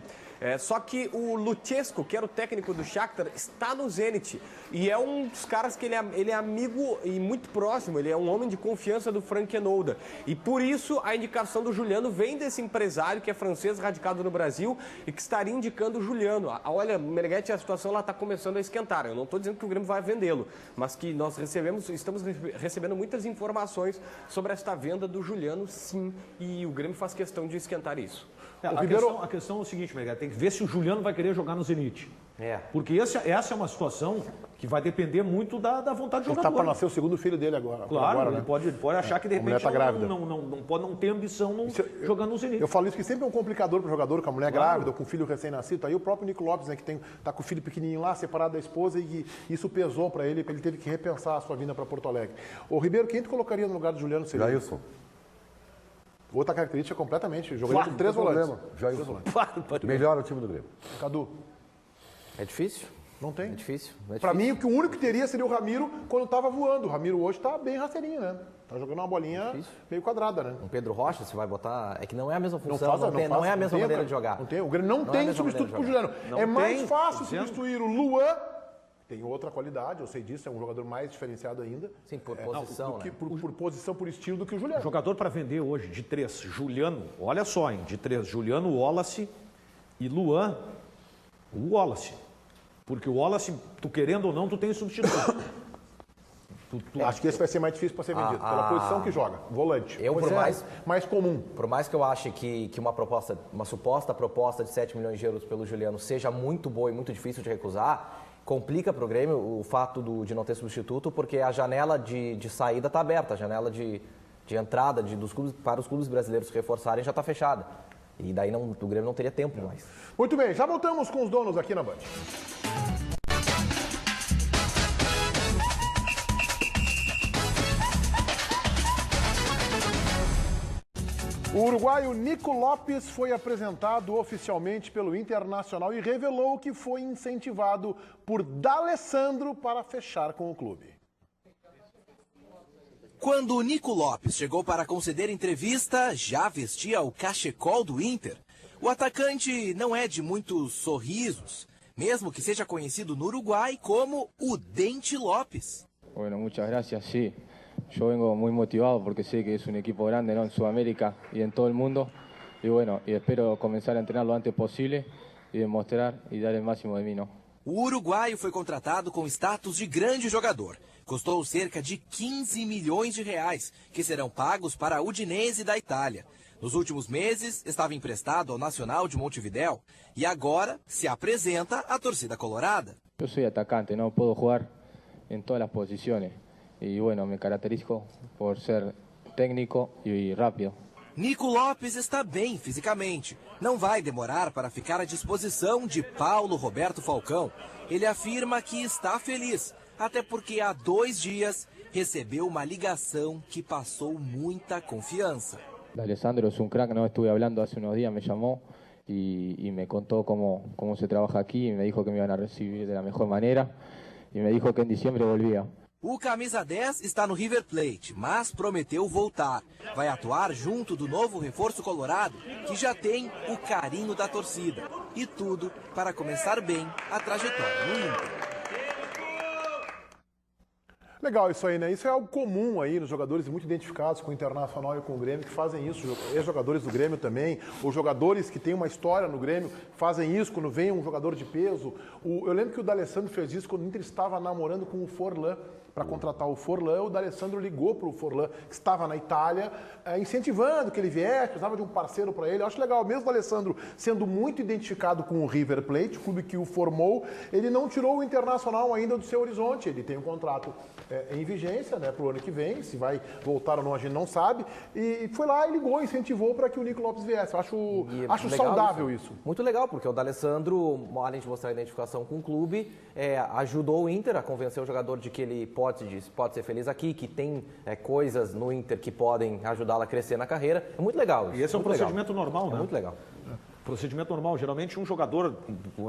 Só que o Luchescu, que era o técnico do Shakhtar, está no Zenit. E é um dos caras que ele é amigo e muito próximo. Ele é um homem de confiança do Frank Enolda. E por isso a indicação do Juliano vem desse empresário que é francês, radicado no Brasil e que estaria indicando o Juliano. Olha, Meneghetti, a situação está começando a esquentar. Eu não estou dizendo que o Grêmio vai vendê-lo, mas que nós estamos recebendo muitas informações sobre esta venda do Juliano, sim. E o Grêmio faz questão de esquentar isso. A questão é o seguinte, Meneghetti, tem que ver se o Juliano vai querer jogar no Zenit. Porque essa é uma situação que vai depender muito da vontade do Ele jogador. tá para nascer o segundo filho dele agora. Claro, agora, ele né? pode achar que de A mulher repente tá grávida. não pode não ter ambição jogando no Zenit. Eu falo isso que sempre é um complicador para o jogador com a mulher grávida, ou com o filho recém-nascido. Aí o próprio Nico Lopes, né, que tá com o filho pequenininho lá, separado da esposa, e isso pesou para ele teve que repensar a sua vinda para Porto Alegre. Ô Ribeiro, quem tu colocaria no lugar do Juliano Seria? Jailson. Outra característica completamente. Jogaria com 3 volantes. Jailson. Melhor o time do Grêmio. Cadu, É difícil. não tem? É difícil. Para mim, o único que teria seria o Ramiro quando estava voando. O Ramiro hoje está bem rasteirinho, né? Tá jogando uma bolinha meio quadrada, né? Um Pedro Rocha, você vai botar. É que não é a mesma Não, função, não é a mesma tem, maneira de jogar. Não tem, o Grêmio não Não é a tem mesma substituto para o maneira Juliano. de jogar. É Não mais tem, fácil dizendo. substituir o Luan, tem outra qualidade, eu sei disso, é um jogador mais diferenciado ainda. Sim, por posição, do que né? por posição, por estilo do que o Juliano. Jogador para vender hoje, de 3, Juliano, olha só, hein, de 3, Juliano, Wallace e Luan, o Wallace. Porque o Wallace, tu querendo ou não, tu tem substituto. Acho que esse vai ser mais difícil para ser vendido, pela posição que joga, volante. Eu, por mais comum. Por mais que eu ache que uma suposta proposta de 7 milhões de euros pelo Juliano seja muito boa e muito difícil de recusar, complica para o Grêmio o fato de não ter substituto, porque a janela de saída está aberta, a janela de entrada dos clubes, para os clubes brasileiros se reforçarem já está fechada. E daí o Grêmio não teria tempo mais. Muito bem, já voltamos com os donos aqui na Band. O uruguaio Nico Lopes foi apresentado oficialmente pelo Internacional e revelou que foi incentivado por D'Alessandro para fechar com o clube. Quando o Nico Lopes chegou para conceder entrevista, já vestia o cachecol do Inter. O atacante não é de muitos sorrisos, mesmo que seja conhecido no Uruguai como o Dente Lopes. Bueno, muchas gracias, sí. Yo vengo muy motivado porque sé que es un equipo grande, ¿no? En Sudamérica y en todo el mundo. Y bueno, y espero comenzar a entrenar lo antes posible y demostrar y dar el máximo de mí, ¿no? O uruguaio foi contratado com status de grande jogador. Custou cerca de 15 milhões de reais, que serão pagos para a Udinese da Itália. Nos últimos meses, estava emprestado ao Nacional de Montevidéu e agora se apresenta à torcida colorada. Yo soy atacante, no puedo jugar en todas las posiciones. y bueno, me caracterizo por ser técnico y rápido. Nico Lopes está bem fisicamente. Não vai demorar para ficar à disposição de Paulo Roberto Falcão. Ele afirma que está feliz, até porque há 2 dias recebeu uma ligação que passou muita confiança. Alessandro es un crack, ¿no? Estuve hablando hace unos días, me llamó y me contó cómo se trabaja aquí y me dijo que me iban a recibir de la mejor manera y me dijo que en diciembre volvía. O camisa 10 está no River Plate, mas prometeu voltar. Vai atuar junto do novo reforço colorado, que já tem o carinho da torcida. E tudo para começar bem a trajetória no Inter. Legal isso aí, né? Isso é algo comum aí nos jogadores muito identificados com o Internacional e com o Grêmio que fazem isso. Ex-jogadores do Grêmio também, ou jogadores que têm uma história no Grêmio fazem isso quando vem um jogador de peso. Eu lembro que o D'Alessandro fez isso quando o Inter estava namorando com o Forlan. Para contratar o Forlan, o D'Alessandro ligou para o Forlan, que estava na Itália, incentivando que ele viesse, precisava de um parceiro para ele. Eu acho legal, mesmo o D'Alessandro sendo muito identificado com o River Plate, o clube que o formou, ele não tirou o Internacional ainda do seu horizonte. Ele tem um contrato em vigência, né, para o ano que vem, se vai voltar ou não a gente não sabe, e foi lá e ligou, incentivou para que o Nico Lopes viesse. Eu acho saudável isso. Muito legal, porque o D'Alessandro, além de mostrar a identificação com o clube, ajudou o Inter a convencer o jogador de que ele pode ser feliz aqui, que tem coisas no Inter que podem ajudá-lo a crescer na carreira. É muito legal isso. E esse é um procedimento normal, né? É muito legal. Procedimento normal. Geralmente um jogador,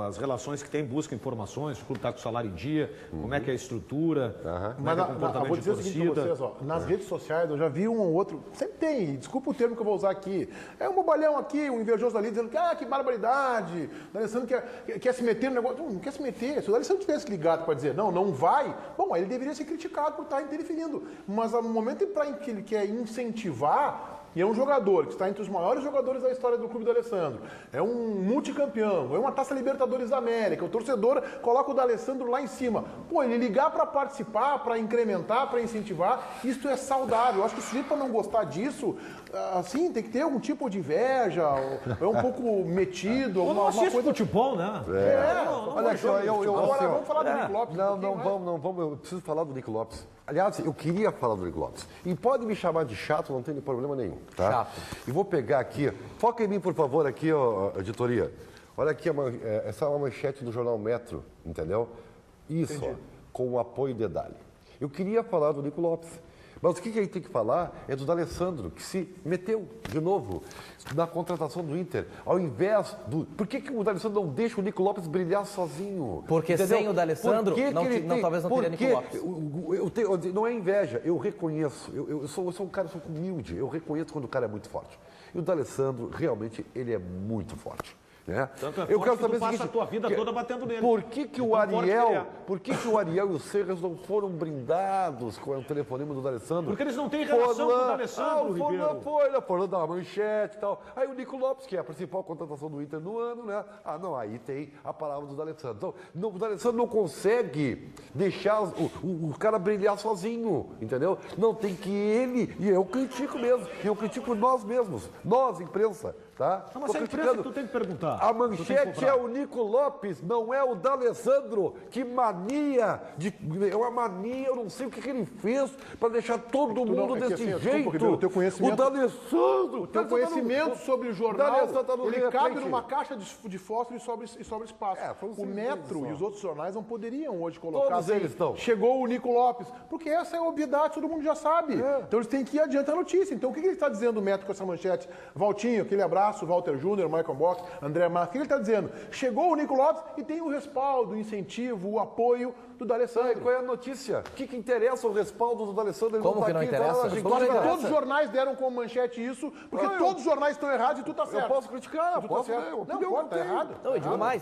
as relações que tem, busca informações, o clube está com o salário em dia, como é que é a estrutura, como é que é o comportamento vou dizer de o seguinte torcida. para vocês, nas redes sociais eu já vi um ou outro, sempre tem, desculpa o termo que eu vou usar aqui, é um bobalhão aqui, um invejoso ali, dizendo que barbaridade, o D'Alessandro quer se meter no negócio. Não quer se meter. Se o D'Alessandro tivesse ligado para dizer não vai, bom, aí ele deveria ser criticado por estar interferindo. Mas no momento em que ele quer incentivar, e é um jogador que está entre os maiores jogadores da história do clube do D'Alessandro, é um multicampeão, é uma Taça Libertadores da América, o torcedor coloca o D'Alessandro lá em cima. Pô, ele ligar para participar, para incrementar, para incentivar, isso é saudável. Eu acho que o sujeito, para não gostar disso, assim, tem que ter algum tipo de inveja, ou é um pouco metido, alguma coisa. Futebol, né? Olha só, agora vamos falar do Nico Lopes. Não vamos, eu preciso falar do Nico Lopes. Aliás, eu queria falar do Nico Lopes. E pode me chamar de chato, não tem problema nenhum, tá? Chato. E vou pegar aqui, foca em mim, por favor, aqui, ó, editoria. Olha aqui, essa é uma manchete do jornal Metro, entendeu? Isso, ó, com o apoio de Dali. Eu queria falar do Nico Lopes. Mas o que a gente tem que falar é do D'Alessandro, que se meteu de novo na contratação do Inter. Ao invés do... Por que o D'Alessandro não deixa o Nico Lopes brilhar sozinho? Porque entendeu? sem o D'Alessandro, talvez não teria Nico Lopes. Não é inveja, eu reconheço. Eu sou um cara humilde, eu reconheço quando o cara é muito forte. E o D'Alessandro, realmente, ele é muito forte. Né? Tanto eu quero saber tu passa a tua vida toda batendo nele. Por que o Ariel e o Serras não foram brindados com o telefonema do D'Alessandro? Porque eles não têm relação com o D'Alessandro, Ribeiro. Foi dá uma manchete e tal. Aí o Nico Lopes, que é a principal contratação do Inter no ano, né? Aí tem a palavra do D'Alessandro. Então, o D'Alessandro não consegue deixar o cara brilhar sozinho, entendeu? Não, tem que ele, e eu critico mesmo, eu critico nós mesmos, nós, imprensa. Tá? Não, mas a imprensa que tu tem que perguntar. A manchete é o Nico Lopes, não é o D'Alessandro. Que mania! É uma mania, eu não sei o que ele fez para deixar todo mundo desse jeito. O teu conhecimento, o D'Alessandro! O teu conhecimento sobre o jornal, ele cabe numa caixa de fósforo e sobre espaço. O Metro e os outros jornais não poderiam hoje colocar todos eles estão. Chegou o Nico Lopes, porque essa é a obviedade, todo mundo já sabe. Então eles têm que ir adiante a notícia. Então o que ele está dizendo, o Metro, com essa manchete? Valtinho, aquele abraço. Walter Júnior, Michael Bock, André Marques, o que ele está dizendo? Chegou o Nico Lopes e tem o respaldo, o incentivo, o apoio do D'Alessandro. Qual é a notícia? O que interessa o respaldo do D'Alessandro? Como que não interessa? Todos os jornais deram como manchete isso, porque todos os jornais estão errados e tu tá certo. Eu posso criticar, tu tá certo. Não, pode, tá errado. Não, eu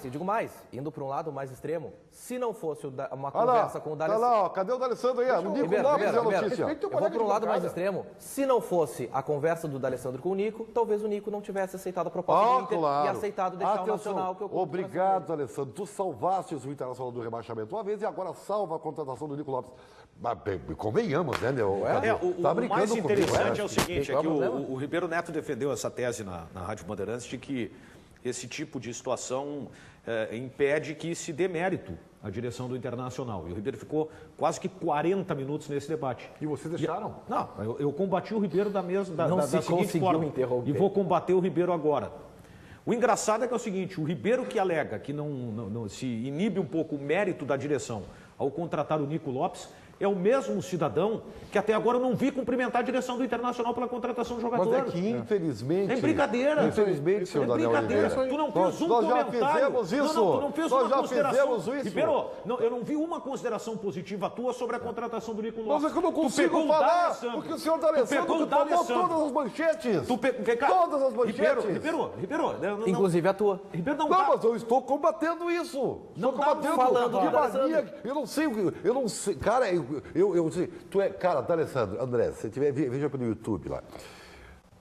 digo mais, indo para um lado mais extremo, se não fosse uma conversa com o D'Alessandro... Olha lá, cadê o D'Alessandro aí? O Nico Lopes é a notícia. Eu vou para um lado mais extremo, se não fosse a conversa do D'Alessandro com o Nico, talvez o Nico não tivesse aceitado a proposta do Inter e aceitado deixar o Nacional. Obrigado, D'Alessandro. Tu salvaste o Internacional do rebaixamento uma vez e agora salva a contratação do Nico Lopes. Mas, convenhamos, né, meu? O mais interessante é o seguinte, é que o Ribeiro Neto defendeu essa tese na Rádio Bandeirantes de que esse tipo de situação impede que se dê mérito à direção do Internacional. E o Ribeiro ficou quase que 40 minutos nesse debate. E vocês deixaram? Não, eu combati o Ribeiro da seguinte forma. Interromper. E vou combater o Ribeiro agora. O engraçado é que é o seguinte, o Ribeiro que alega que não se inibe um pouco o mérito da direção ao contratar o Nico Lopes, é o mesmo cidadão que até agora eu não vi cumprimentar a direção do Internacional pela contratação do jogador. Mas é que, infelizmente... É brincadeira. Infelizmente, senhor Daniel Oliveira. Tu não fez um comentário. Nós já fizemos isso. Tu não fez uma consideração. Fizemos isso. Ribeiro, eu não vi uma consideração positiva tua sobre a contratação do Nico Lopes. Mas é que eu não consigo falar, porque o senhor D'Alessandro tomou todas as manchetes. Todas as manchetes. Ribeiro. Inclusive a tua. Ribeiro não, mas eu estou combatendo isso. Não estou combatendo falando que mania. Eu não sei. Cara, tu é, cara, D'Alessandro, André, se tiver, veja pelo YouTube lá.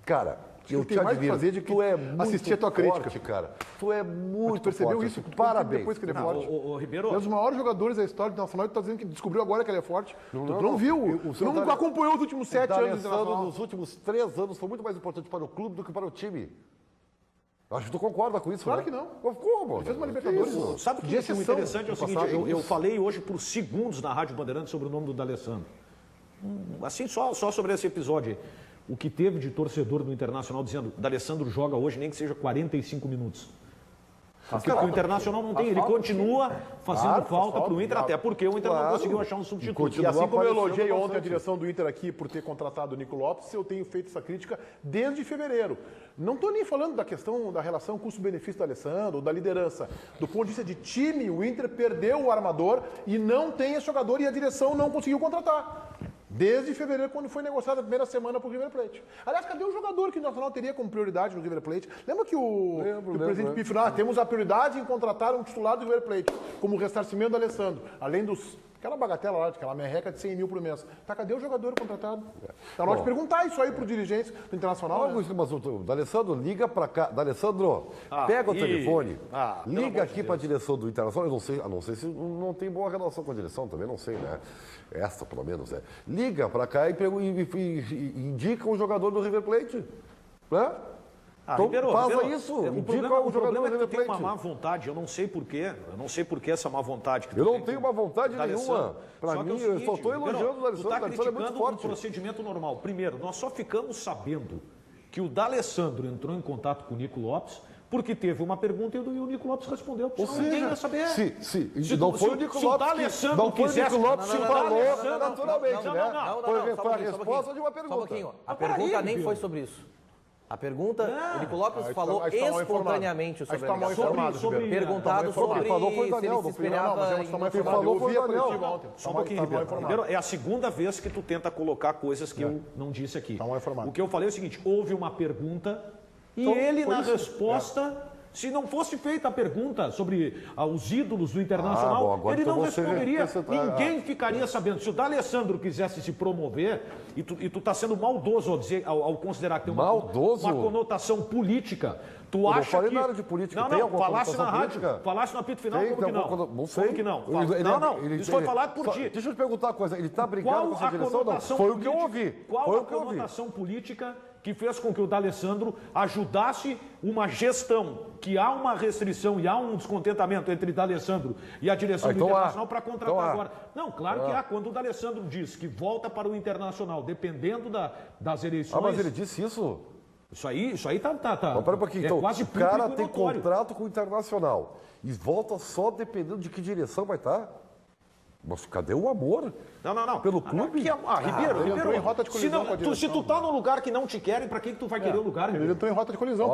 Cara, eu te admiro. Fazer de que tu é muito assistir a tua crítica, forte, cara. Tu é muito percebeu forte. Isso? Parabéns. Depois que ele é forte. Ribeiro. É um dos maiores jogadores da história do Nacional e tu tá dizendo que descobriu agora que ele é forte. Tu não viu. Tu não acompanhou os últimos 7 anos do Internacional. Nos últimos 3 anos foi muito mais importante para o clube do que para o time. Acho que tu concorda com isso, Claro né? que não. Como? Ele fez uma Libertadores. Sabe o que é interessante? É o seguinte, eu falei hoje por segundos na Rádio Bandeirantes sobre o nome do D'Alessandro. Assim, só sobre esse episódio. O que teve de torcedor do Internacional dizendo D'Alessandro joga hoje nem que seja 45 minutos. Porque o Internacional não tem, ele continua fazendo falta para o Inter, até porque o Inter não conseguiu achar um substituto. E assim como eu elogiei ontem a direção do Inter aqui por ter contratado o Nico Lopes, eu tenho feito essa crítica desde fevereiro. Não estou nem falando da questão da relação custo-benefício do Alessandro, ou da liderança. Do ponto de vista de time, o Inter perdeu o armador e não tem esse jogador e a direção não conseguiu contratar. Desde fevereiro, quando foi negociada a primeira semana para o River Plate. Aliás, cadê o jogador que o Nacional teria como prioridade no River Plate? Lembra que o presidente Pif, temos a prioridade em contratar um titular do River Plate, como ressarcimento do Alessandro, além aquela bagatela lá, aquela merreca de 100 mil por mês. Tá, cadê o jogador contratado? Tá na hora de perguntar isso aí pro dirigente do Internacional. Mas o D'Alessandro liga para cá. D'Alessandro, pega o telefone, liga aqui para a direção do Internacional. Eu não sei, a não ser se não tem boa relação com a direção, também não sei, né? Essa, pelo menos, é. Liga para cá e indica um jogador do River Plate. Né? Então, Ribeiro, isso. O problema é que tu tem uma má vontade, eu não sei porquê. Eu não sei porquê essa má vontade que tu Eu não tem tenho uma vontade nenhuma. Para mim, eu só estou elogiando o D'Alessandro. Tu está criticando um procedimento normal. Primeiro, nós só ficamos sabendo que o D'Alessandro entrou em contato com o Nico Lopes porque teve uma pergunta e o Nico Lopes respondeu. Ou seja, ninguém ia saber. Se não foi o Nico Lopes que falou naturalmente, né? Foi a resposta de uma pergunta. Só um pouquinho. A pergunta nem foi sobre isso. A pergunta, o Nico Lopes falou espontaneamente sobre ele. Perguntado sobre se ele se espelhava Quem falou foi o Daniel. Só um pouquinho, Ribeiro. É a segunda vez que tu tenta colocar coisas que eu não disse aqui. O que eu falei é o seguinte, houve uma pergunta e ele, na resposta... Se não fosse feita a pergunta sobre os ídolos do Internacional, ele não responderia. Ninguém ficaria sabendo. Se o D'Alessandro quisesse se promover, e tu tá sendo maldoso ao considerar que tem uma conotação política, tu acha que... Não falei nada de política. Não, falasse na rádio, falasse no apito final, como que não? Não sei. Como que não? Não, isso foi falado por ti. Deixa eu te perguntar uma coisa, ele está brigando com essa direção? Não, foi o que eu ouvi. Qual a conotação política que fez com que o D'Alessandro ajudasse uma gestão, que há uma restrição e há um descontentamento entre D'Alessandro e a direção do Internacional para contratar agora. Não, claro que há. Quando o D'Alessandro diz que volta para o Internacional, dependendo das eleições... mas ele disse isso? Isso aí tá pera um pouquinho, então, quase o cara tem contrato com o Internacional e volta só dependendo de que direção vai estar? Mas cadê o amor? Não. Pelo clube? Ribeiro, ele entrou em rota de colisão com a direção. Se tu tá num lugar que não te querem, pra que tu vai querer o lugar, Ribeiro? Ele entrou em rota de colisão.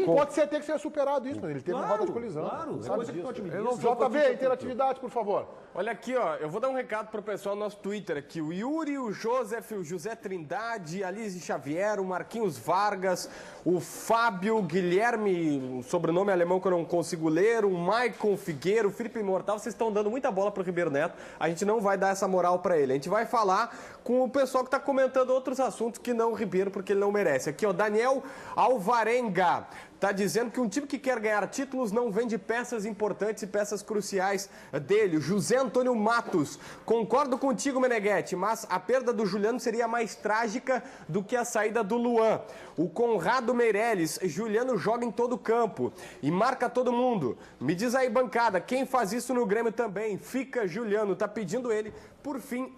Pode ser até que seja superado isso, mas ele teve uma rota de colisão. Claro, sabe disso. JB, interatividade, por favor. Olha aqui, ó, eu vou dar um recado pro pessoal no nosso Twitter aqui. O Yuri, o Joseph, o José Trindade, a Alice Xavier, o Marquinhos Vargas, o Fábio, Guilherme, um sobrenome alemão que eu não consigo ler, o Maicon Figueiro, o Felipe Imortal, vocês estão dando muita bola pro Ribeiro Neto. A gente não vai dar essa moral para ele. A gente vai falar com o pessoal que está comentando outros assuntos que não o Ribeiro, porque ele não merece. Aqui, ó, Daniel Alvarenga. está dizendo que um time que quer ganhar títulos não vende peças importantes e peças cruciais dele. José Antônio Matos, concordo contigo, Meneghetti, mas a perda do Juliano seria mais trágica do que a saída do Luan. O Conrado Meirelles, Juliano joga em todo campo e marca todo mundo. Me diz aí, bancada, quem faz isso no Grêmio também? Fica Juliano, tá pedindo ele. Por fim,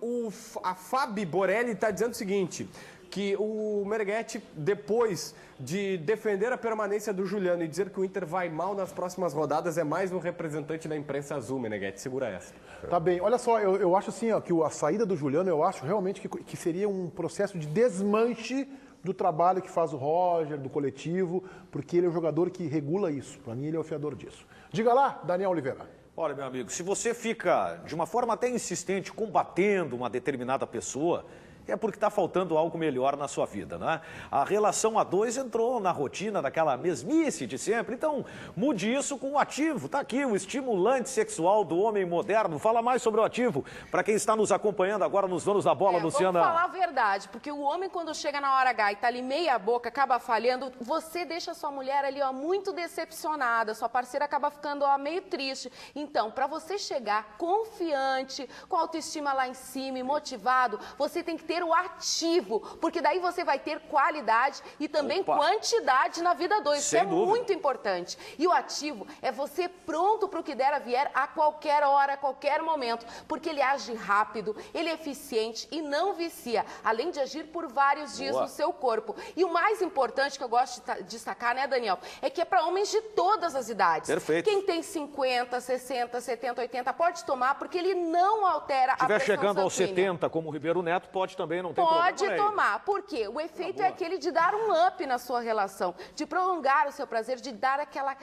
a Fabi Borelli está dizendo o seguinte, que o Meneghetti, depois de defender a permanência do Juliano e dizer que o Inter vai mal nas próximas rodadas, é mais um representante da imprensa azul, Meneghetti. Segura essa. Tá bem. Olha só, eu acho assim, ó, que a saída do Juliano, eu acho realmente que seria um processo de desmanche do trabalho que faz o Roger, do coletivo, porque ele é o jogador que regula isso. Para mim, ele é o fiador disso. Diga lá, Daniel Oliveira. Olha, meu amigo, se você fica de uma forma até insistente combatendo uma determinada pessoa, é porque está faltando algo melhor na sua vida, né? A relação a dois entrou na rotina daquela mesmice de sempre, então mude isso com o ativo. Está aqui o estimulante sexual do homem moderno. Fala mais sobre o ativo, para quem está nos acompanhando agora nos Donos da Bola, Luciana. Vamos falar a verdade, porque o homem quando chega na hora H e está ali meia boca, acaba falhando, você deixa a sua mulher ali ó, muito decepcionada, sua parceira acaba ficando ó, meio triste. Então, para você chegar confiante, com a autoestima lá em cima e motivado, você tem que ter o ativo, porque daí você vai ter qualidade e também quantidade na vida 2. Isso é muito importante. E o ativo é você pronto para o que der a vier a qualquer hora, a qualquer momento, porque ele age rápido, ele é eficiente e não vicia, além de agir por vários dias no seu corpo. E o mais importante que eu gosto de destacar, né, Daniel, é que é para homens de todas as idades. Perfeito. Quem tem 50, 60, 70, 80 pode tomar, porque ele não altera a pressão sanguínea. Se estiver chegando aos 70, como o Ribeiro Neto, pode também. Não tem pode tomar, porque o efeito é aquele de dar um up na sua relação, de prolongar o seu prazer, de dar aquela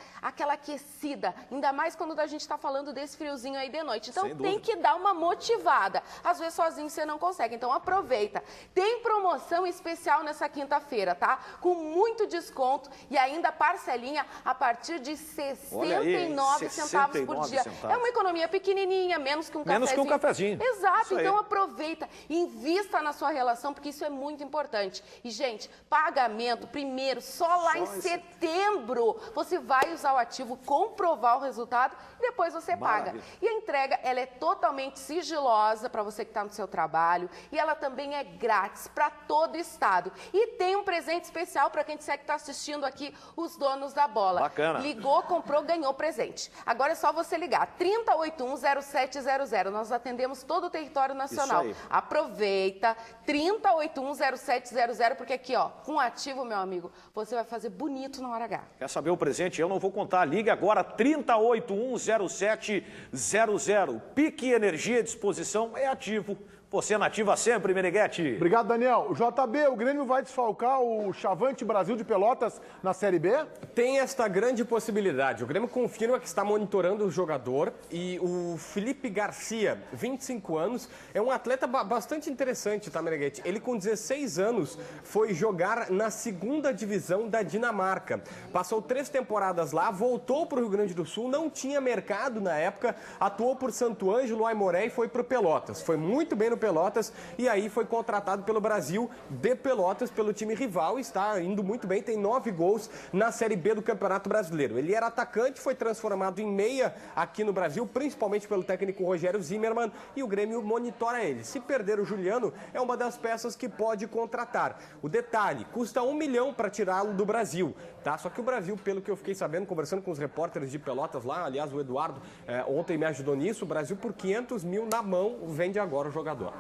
aquecida, ainda mais quando a gente está falando desse friozinho aí de noite. Então tem que dar uma motivada. Às vezes sozinho você não consegue, então aproveita. Tem promoção especial nessa quinta-feira, tá? Com muito desconto e ainda parcelinha a partir de 69 centavos por dia. É uma economia pequenininha, menos que um cafezinho. Menos que um cafezinho. Exato, então aproveita, invista na sua relação, porque isso é muito importante. E, gente, pagamento, primeiro, só lá em setembro, você vai usar o ativo, comprovar o resultado e depois você paga. E a entrega, ela é totalmente sigilosa para você que está no seu trabalho e ela também é grátis para todo o estado. E tem um presente especial para quem disser que está assistindo aqui os Donos da Bola. Bacana. Ligou, comprou, ganhou presente. Agora é só você ligar, 30810700. Nós atendemos todo o território nacional. Aproveita, 30810700, porque aqui, ó, com ativo, meu amigo, você vai fazer bonito na hora H. Quer saber o presente? Eu não vou contar. Ligue agora, 30810700. Pique Energia à disposição é ativo. Você nativa sempre, Meneghetti. Obrigado, Daniel. O JB, o Grêmio vai desfalcar o Chavante Brasil de Pelotas na Série B? Tem esta grande possibilidade. O Grêmio confirma que está monitorando o jogador e o Felipe Garcia, 25 anos, é um atleta bastante interessante, tá, Meneghetti? Ele com 16 anos foi jogar na 2ª divisão da Dinamarca. Passou 3 temporadas lá, voltou para o Rio Grande do Sul, não tinha mercado na época, atuou por Santo Ângelo, Aimoré e foi para o Pelotas. Foi muito bem no Pelotas e aí foi contratado pelo Brasil de Pelotas, pelo time rival, está indo muito bem, tem 9 gols na Série B do Campeonato Brasileiro. Ele era atacante, foi transformado em meia aqui no Brasil, principalmente pelo técnico Rogério Zimmermann, e o Grêmio monitora ele. Se perder o Juliano, é uma das peças que pode contratar. O detalhe, custa 1 milhão para tirá-lo do Brasil, tá? Só que o Brasil, pelo que eu fiquei sabendo, conversando com os repórteres de Pelotas lá, aliás, o Eduardo ontem me ajudou nisso, o Brasil por 500 mil na mão vende agora o jogador.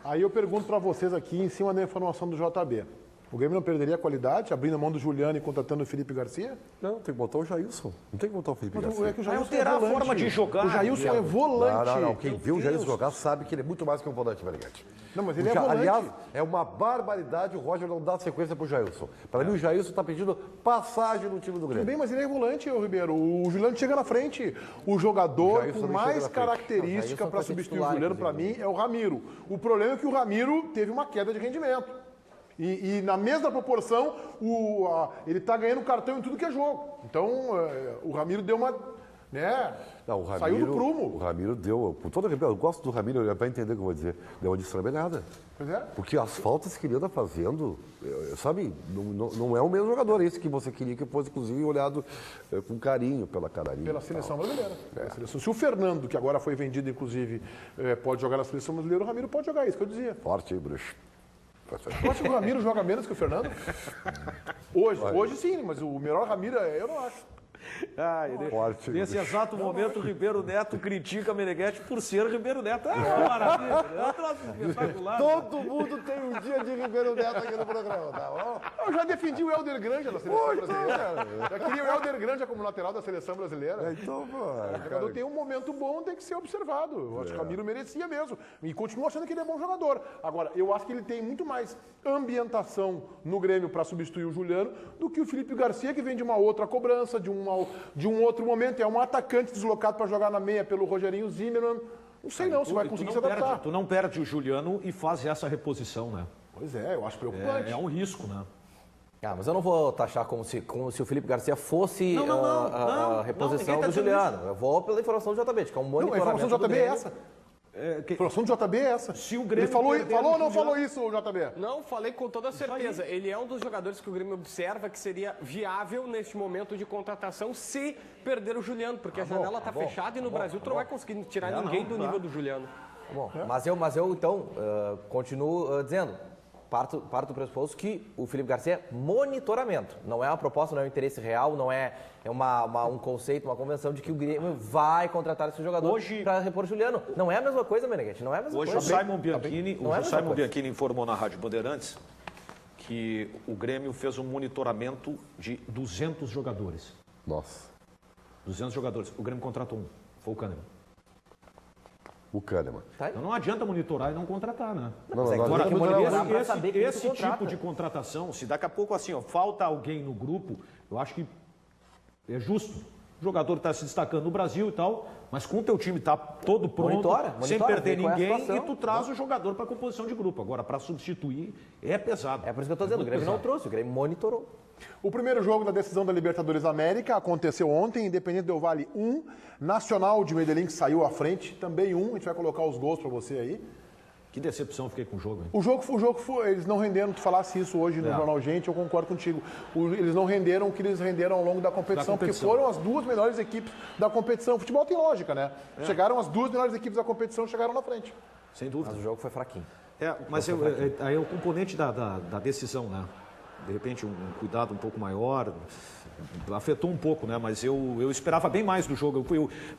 Aí eu pergunto para vocês aqui, em cima da informação do JB. O Grêmio não perderia a qualidade, abrindo a mão do Juliano e contratando o Felipe Garcia? Não, tem que botar o Jailson. Não tem que botar o Felipe Garcia. É que o Jailson alterar a forma de jogar. O Jailson é volante. Não. Quem viu o Jailson jogar sabe que ele é muito mais que um volante, Meneghetti. Não, mas ele é volante. Aliás, é uma barbaridade o Roger não dar sequência pro Jailson. Para mim, o Jailson está pedindo passagem no time do Grêmio. Tudo bem, mas ele é volante, Ribeiro. O Juliano chega na frente. O jogador com mais característica para substituir o Juliano, para mim, é o Ramiro. O problema é que o Ramiro teve uma queda de rendimento. E na mesma proporção, ele está ganhando cartão em tudo que é jogo. Então, o Ramiro deu uma né? Não, o Ramiro, saiu do prumo. O Ramiro deu, com toda a eu gosto do Ramiro, ele vai entender o que eu vou dizer, deu uma destrambelhada. Pois é. Porque as faltas que ele anda fazendo, sabe, não é o mesmo jogador esse que você queria que fosse, inclusive, olhado com carinho pela Cararinha. Pela seleção brasileira. Pela seleção. Se o Fernando, que agora foi vendido, inclusive, pode jogar na seleção brasileira, o Ramiro pode jogar, isso que eu dizia. Forte, hein, bruxo? Eu acho que o Ramiro joga menos que o Fernando. Hoje sim, mas o melhor Ramiro eu não acho. Forte, nesse exato momento, o Ribeiro Neto critica Meneghetti por ser Ribeiro Neto. É uma maravilha, é um troço espetacular. Todo mundo tem um dia de Ribeiro Neto aqui no programa, tá bom? Eu já defendi o Helder Granja da seleção brasileira. Já queria o Helder Granja como lateral da seleção brasileira. Então, O jogador tem um momento bom, tem que ser observado. Eu acho que o Ramiro merecia mesmo. E continuo achando que ele é bom jogador. Agora, eu acho que ele tem muito mais ambientação no Grêmio para substituir o Juliano do que o Felipe Garcia, que vem de uma outra cobrança, de um outro momento. É um atacante deslocado para jogar na meia pelo Rogerinho Zimmermann. Não sei não se vai conseguir se adaptar. Tu não perde o Juliano e faz essa reposição, né? Pois é, eu acho preocupante. É um risco, né? Mas eu não vou taxar como se o Felipe Garcia fosse a reposição tá do Juliano. Eu vou pela informação do JB, que é um monitoramento. A informação do JB é essa. A informação do JB é essa. Se o Grêmio ele falou ou não falou isso, o JB? Não, falei com toda certeza. Ele é um dos jogadores que o Grêmio observa que seria viável neste momento de contratação se perder o Juliano, porque a janela está fechada e no Brasil tu não vai conseguir tirar ninguém do nível do Juliano. Bom, mas eu então continuo dizendo, parto do pressuposto que o Felipe Garcia é monitoramento. Não é uma proposta, não é um interesse real, não é um conceito, uma convenção de que o Grêmio vai contratar esse jogador para repor o Juliano. Não é a mesma coisa, Meneghetti, não é a mesma coisa. Hoje o Simon Bianchini informou na Rádio Bandeirantes que o Grêmio fez um monitoramento de 200 jogadores. Nossa. 200 jogadores. O Grêmio contratou um. Foi o Kahneman. O Kahneman. Então não adianta monitorar e não contratar, né? Esse tipo de contratação, se daqui a pouco assim, falta alguém no grupo, eu acho que é justo. O jogador está se destacando no Brasil e tal, mas com o teu time está todo pronto, sem perder ninguém, e tu traz o jogador para a composição de grupo. Agora, para substituir, é pesado. É por isso que eu estou dizendo, o Grêmio não trouxe, o Grêmio monitorou. O primeiro jogo da decisão da Libertadores da América aconteceu ontem, Independente Del Valle 1, Nacional de Medellín que saiu à frente, também 1, a gente vai colocar os gols para você aí. Que decepção eu fiquei com o jogo, hein? O jogo foi, eles não renderam, tu falasse isso hoje no Jornal Gente, eu concordo contigo. Eles não renderam o que eles renderam ao longo da competição, porque foram as duas melhores equipes da competição. O futebol tem lógica, né? Chegaram as duas melhores equipes da competição, chegaram na frente. Sem dúvida. Mas o jogo foi fraquinho. Mas aí é o componente da decisão, né? De repente um cuidado um pouco maior, afetou um pouco, né? Mas eu esperava bem mais do jogo.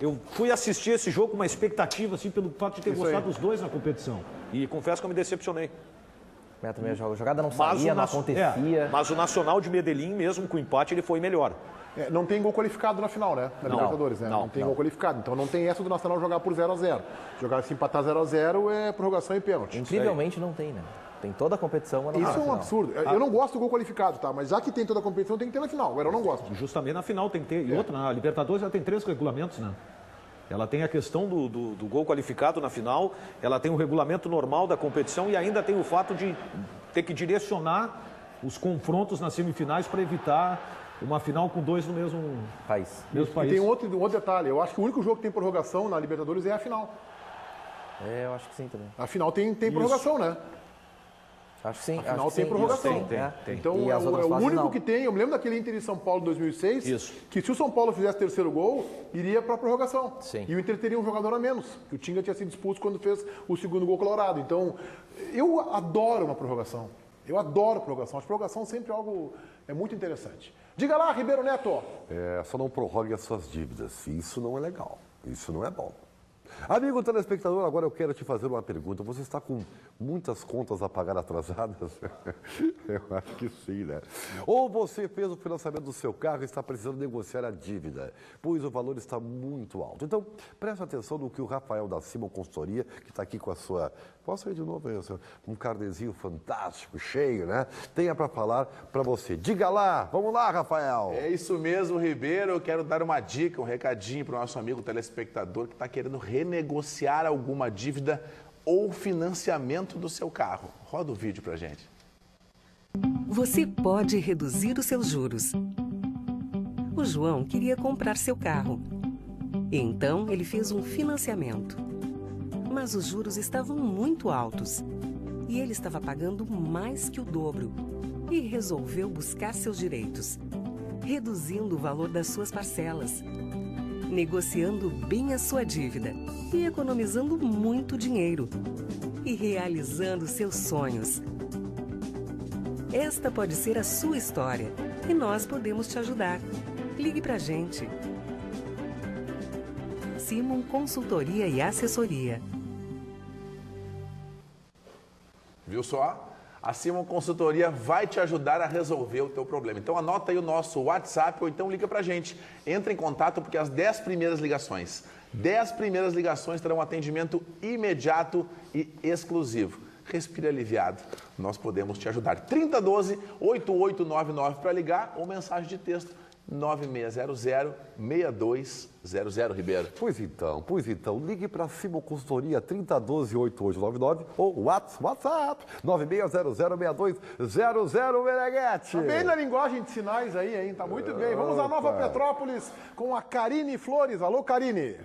Eu fui assistir esse jogo com uma expectativa, assim, pelo fato de ter gostado dos dois na competição. E confesso que eu me decepcionei. Também a jogada não saía, não acontecia. Mas o Nacional de Medellín, mesmo com o empate, ele foi melhor. Não tem gol qualificado na final, né? Na Libertadores, né? Não tem gol qualificado. Então não tem essa do Nacional jogar por 0-0. Jogar se empatar 0-0 é prorrogação e pênalti. Incrivelmente não tem, né? Tem toda a competição. Mas não isso é um absurdo. Eu não gosto do gol qualificado, tá? Mas já que tem toda a competição, tem que ter na final. Agora eu não gosto. Justamente na final tem que ter. E outra, na Libertadores ela tem 3 regulamentos, né? Ela tem a questão do gol qualificado na final, ela tem o regulamento normal da competição e ainda tem o fato de ter que direcionar os confrontos nas semifinais para evitar uma final com 2 no mesmo país. E tem um outro detalhe. Eu acho que o único jogo que tem prorrogação na Libertadores é a final. Eu acho que sim também. A final tem prorrogação, né? Acho que sim. A final tem prorrogação. Tem. Então é o único que tem. Eu me lembro daquele Inter em São Paulo 2006, que se o São Paulo fizesse terceiro gol, iria para a prorrogação. Sim. E o Inter teria um jogador a menos. O Tinga tinha sido expulso quando fez o segundo gol colorado. Então, eu adoro uma prorrogação. Eu adoro prorrogação. A prorrogação sempre é algo muito interessante. Diga lá, Ribeiro Neto. Só não prorrogue as suas dívidas. Isso não é legal. Isso não é bom. Amigo telespectador, agora eu quero te fazer uma pergunta. Você está com muitas contas a pagar atrasadas? Eu acho que sim, né? Ou você fez o financiamento do seu carro e está precisando negociar a dívida, pois o valor está muito alto. Então, preste atenção no que o Rafael da Simon Consultoria, que está aqui com a sua... Posso ir de novo aí? Um carnezinho fantástico, cheio, né? Tenha para falar para você. Diga lá! Vamos lá, Rafael! É isso mesmo, Ribeiro. Eu quero dar uma dica, um recadinho para o nosso amigo telespectador que está querendo renegociar alguma dívida ou financiamento do seu carro. Roda o vídeo pra gente. Você pode reduzir os seus juros. O João queria comprar seu carro. Então, ele fez um financiamento. Mas os juros estavam muito altos. E ele estava pagando mais que o dobro. E resolveu buscar seus direitos, reduzindo o valor das suas parcelas, negociando bem a sua dívida e economizando muito dinheiro. E realizando seus sonhos. Esta pode ser a sua história e nós podemos te ajudar. Ligue pra gente. Simon Consultoria e Assessoria. Viu só? A Simon Consultoria vai te ajudar a resolver o teu problema. Então anota aí o nosso WhatsApp ou então liga pra gente. Entra em contato porque as 10 primeiras ligações terão atendimento imediato e exclusivo. Respire aliviado. Nós podemos te ajudar. 3012-8899 para ligar ou mensagem de texto 9600-6200, Ribeiro. Pois então, ligue para a Simon Consultoria 3012-8899 ou WhatsApp 9600-6200, Meneghete. Tá bem na linguagem de sinais aí, hein? Tá muito bem. Vamos a Nova Petrópolis com a Karine Flores. Alô, Karine.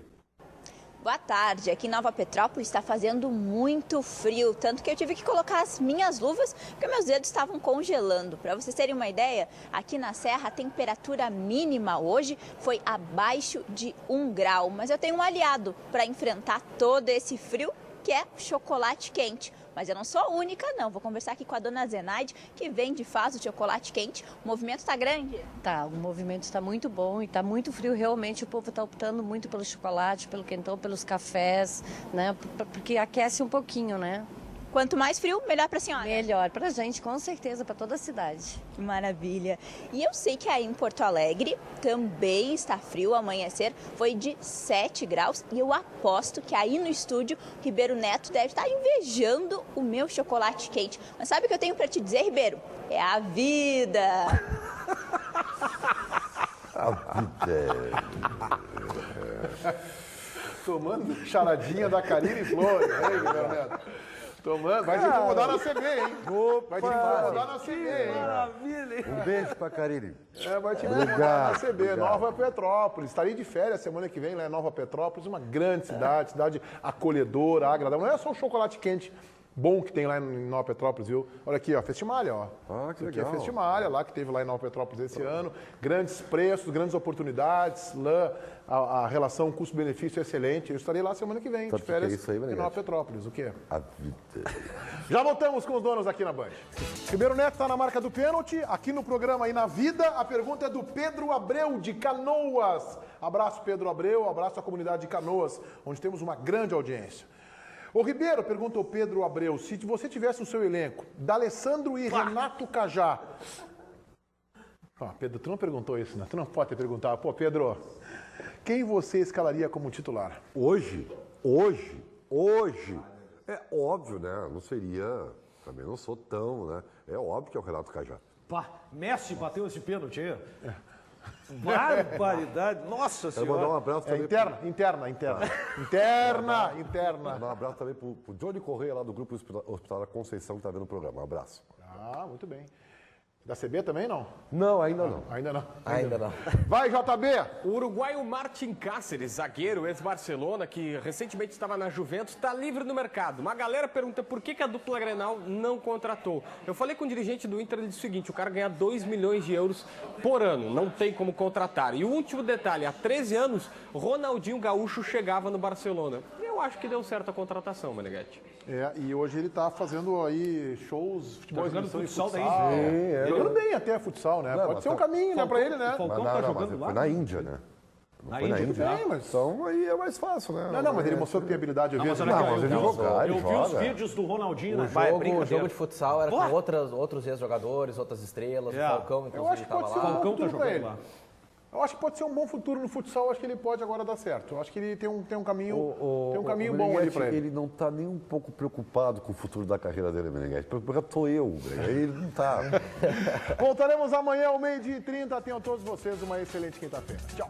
Boa tarde. Aqui em Nova Petrópolis está fazendo muito frio, tanto que eu tive que colocar as minhas luvas porque meus dedos estavam congelando. Para vocês terem uma ideia, aqui na Serra a temperatura mínima hoje foi abaixo de 1 grau. Mas eu tenho um aliado para enfrentar todo esse frio, que é o chocolate quente. Mas eu não sou a única, não. Vou conversar aqui com a dona Zenaide, que vende e faz o chocolate quente. O movimento está grande? Tá, o movimento está muito bom e está muito frio. Realmente o povo está optando muito pelo chocolate, pelo quentão, pelos cafés, né? Porque aquece um pouquinho, né? Quanto mais frio, melhor para a senhora? Melhor para a gente, com certeza, para toda a cidade. Que maravilha. E eu sei que aí em Porto Alegre também está frio. O amanhecer foi de 7 graus. E eu aposto que aí no estúdio, Ribeiro Neto deve estar invejando o meu chocolate quente. Mas sabe o que eu tenho para te dizer, Ribeiro? É a vida. A vida. Tomando charadinha da Karine Flores. Aí, Ribeiro Neto. Tomando, vai te incomodar na CB, hein? Vai te incomodar na CB, hein? Maravilha. Um beijo pra Karine. Vai te incomodar na CB, Nova Petrópolis. Estarei de férias semana que vem lá em Nova Petrópolis, uma grande cidade, cidade acolhedora, agradável. Não é só o chocolate quente bom que tem lá em Nova Petrópolis, viu? Olha aqui, ó, Festimália, ó. Que aqui legal. é Festimália, lá que teve lá em Nova Petrópolis esse ano. Grandes preços, grandes oportunidades. Lá a relação custo-benefício é excelente. Eu estarei lá semana que vem, de férias, isso aí, em Nova Petrópolis. O quê? A vida. Já voltamos com os donos aqui na Band. Ribeiro Neto está na marca do pênalti. Aqui no programa e na vida, a pergunta é do Pedro Abreu, de Canoas. Abraço, Pedro Abreu. Abraço à comunidade de Canoas, onde temos uma grande audiência. Ô Ribeiro, perguntou Pedro Abreu, se você tivesse no seu elenco D'Alessandro e Renato Cajá. Pedro, tu não perguntou isso, né? Tu não pode ter perguntado. Pô, Pedro, quem você escalaria como titular? Hoje? É óbvio, né? Não seria, também não sou tão, né? É óbvio que é o Renato Cajá. Messi bateu esse pênalti aí. Barbaridade. Nossa Quero Senhora. mandar um abraço também. Interna. Mandar um abraço também pro Johnny Correia, lá do Grupo Hospitalar Conceição, que tá vendo o programa. Um abraço. Muito bem. Da CB também, não? Não, ainda não. Ainda não. Vai, JB! O uruguaio Martin Cáceres, zagueiro, ex-Barcelona, que recentemente estava na Juventus, está livre no mercado. Uma galera pergunta por que a dupla Grenal não contratou. Eu falei com o dirigente do Inter, ele disse o seguinte, o cara ganha 2 milhões de euros por ano, não tem como contratar. E o último detalhe, há 13 anos, Ronaldinho Gaúcho chegava no Barcelona. Eu acho que deu certo a contratação, Meneghete. E hoje ele tá fazendo aí shows, futebol, jogando futsal da Índia. Jogando bem até futsal, né? Pode ser um caminho, né, pra ele, né? Falcão tá jogando lá? Foi na Índia, né? Foi na Índia? Então aí é mais fácil, né? Não, mas ele mostrou que tem habilidade. Eu vi os vídeos do Ronaldinho, né? O jogo de futsal era com outros ex-jogadores, outras estrelas. O Falcão, inclusive, estava lá. O Falcão tá jogando lá. Eu acho que pode ser um bom futuro no futsal, eu acho que ele pode agora dar certo. Eu acho que ele tem um caminho, bom ali pra ele. Ele não está nem um pouco preocupado com o futuro da carreira dele, Meneghete. Preocupado estou eu, ele não está. Voltaremos amanhã ao 12h30. Tenham todos vocês uma excelente quinta-feira. Tchau.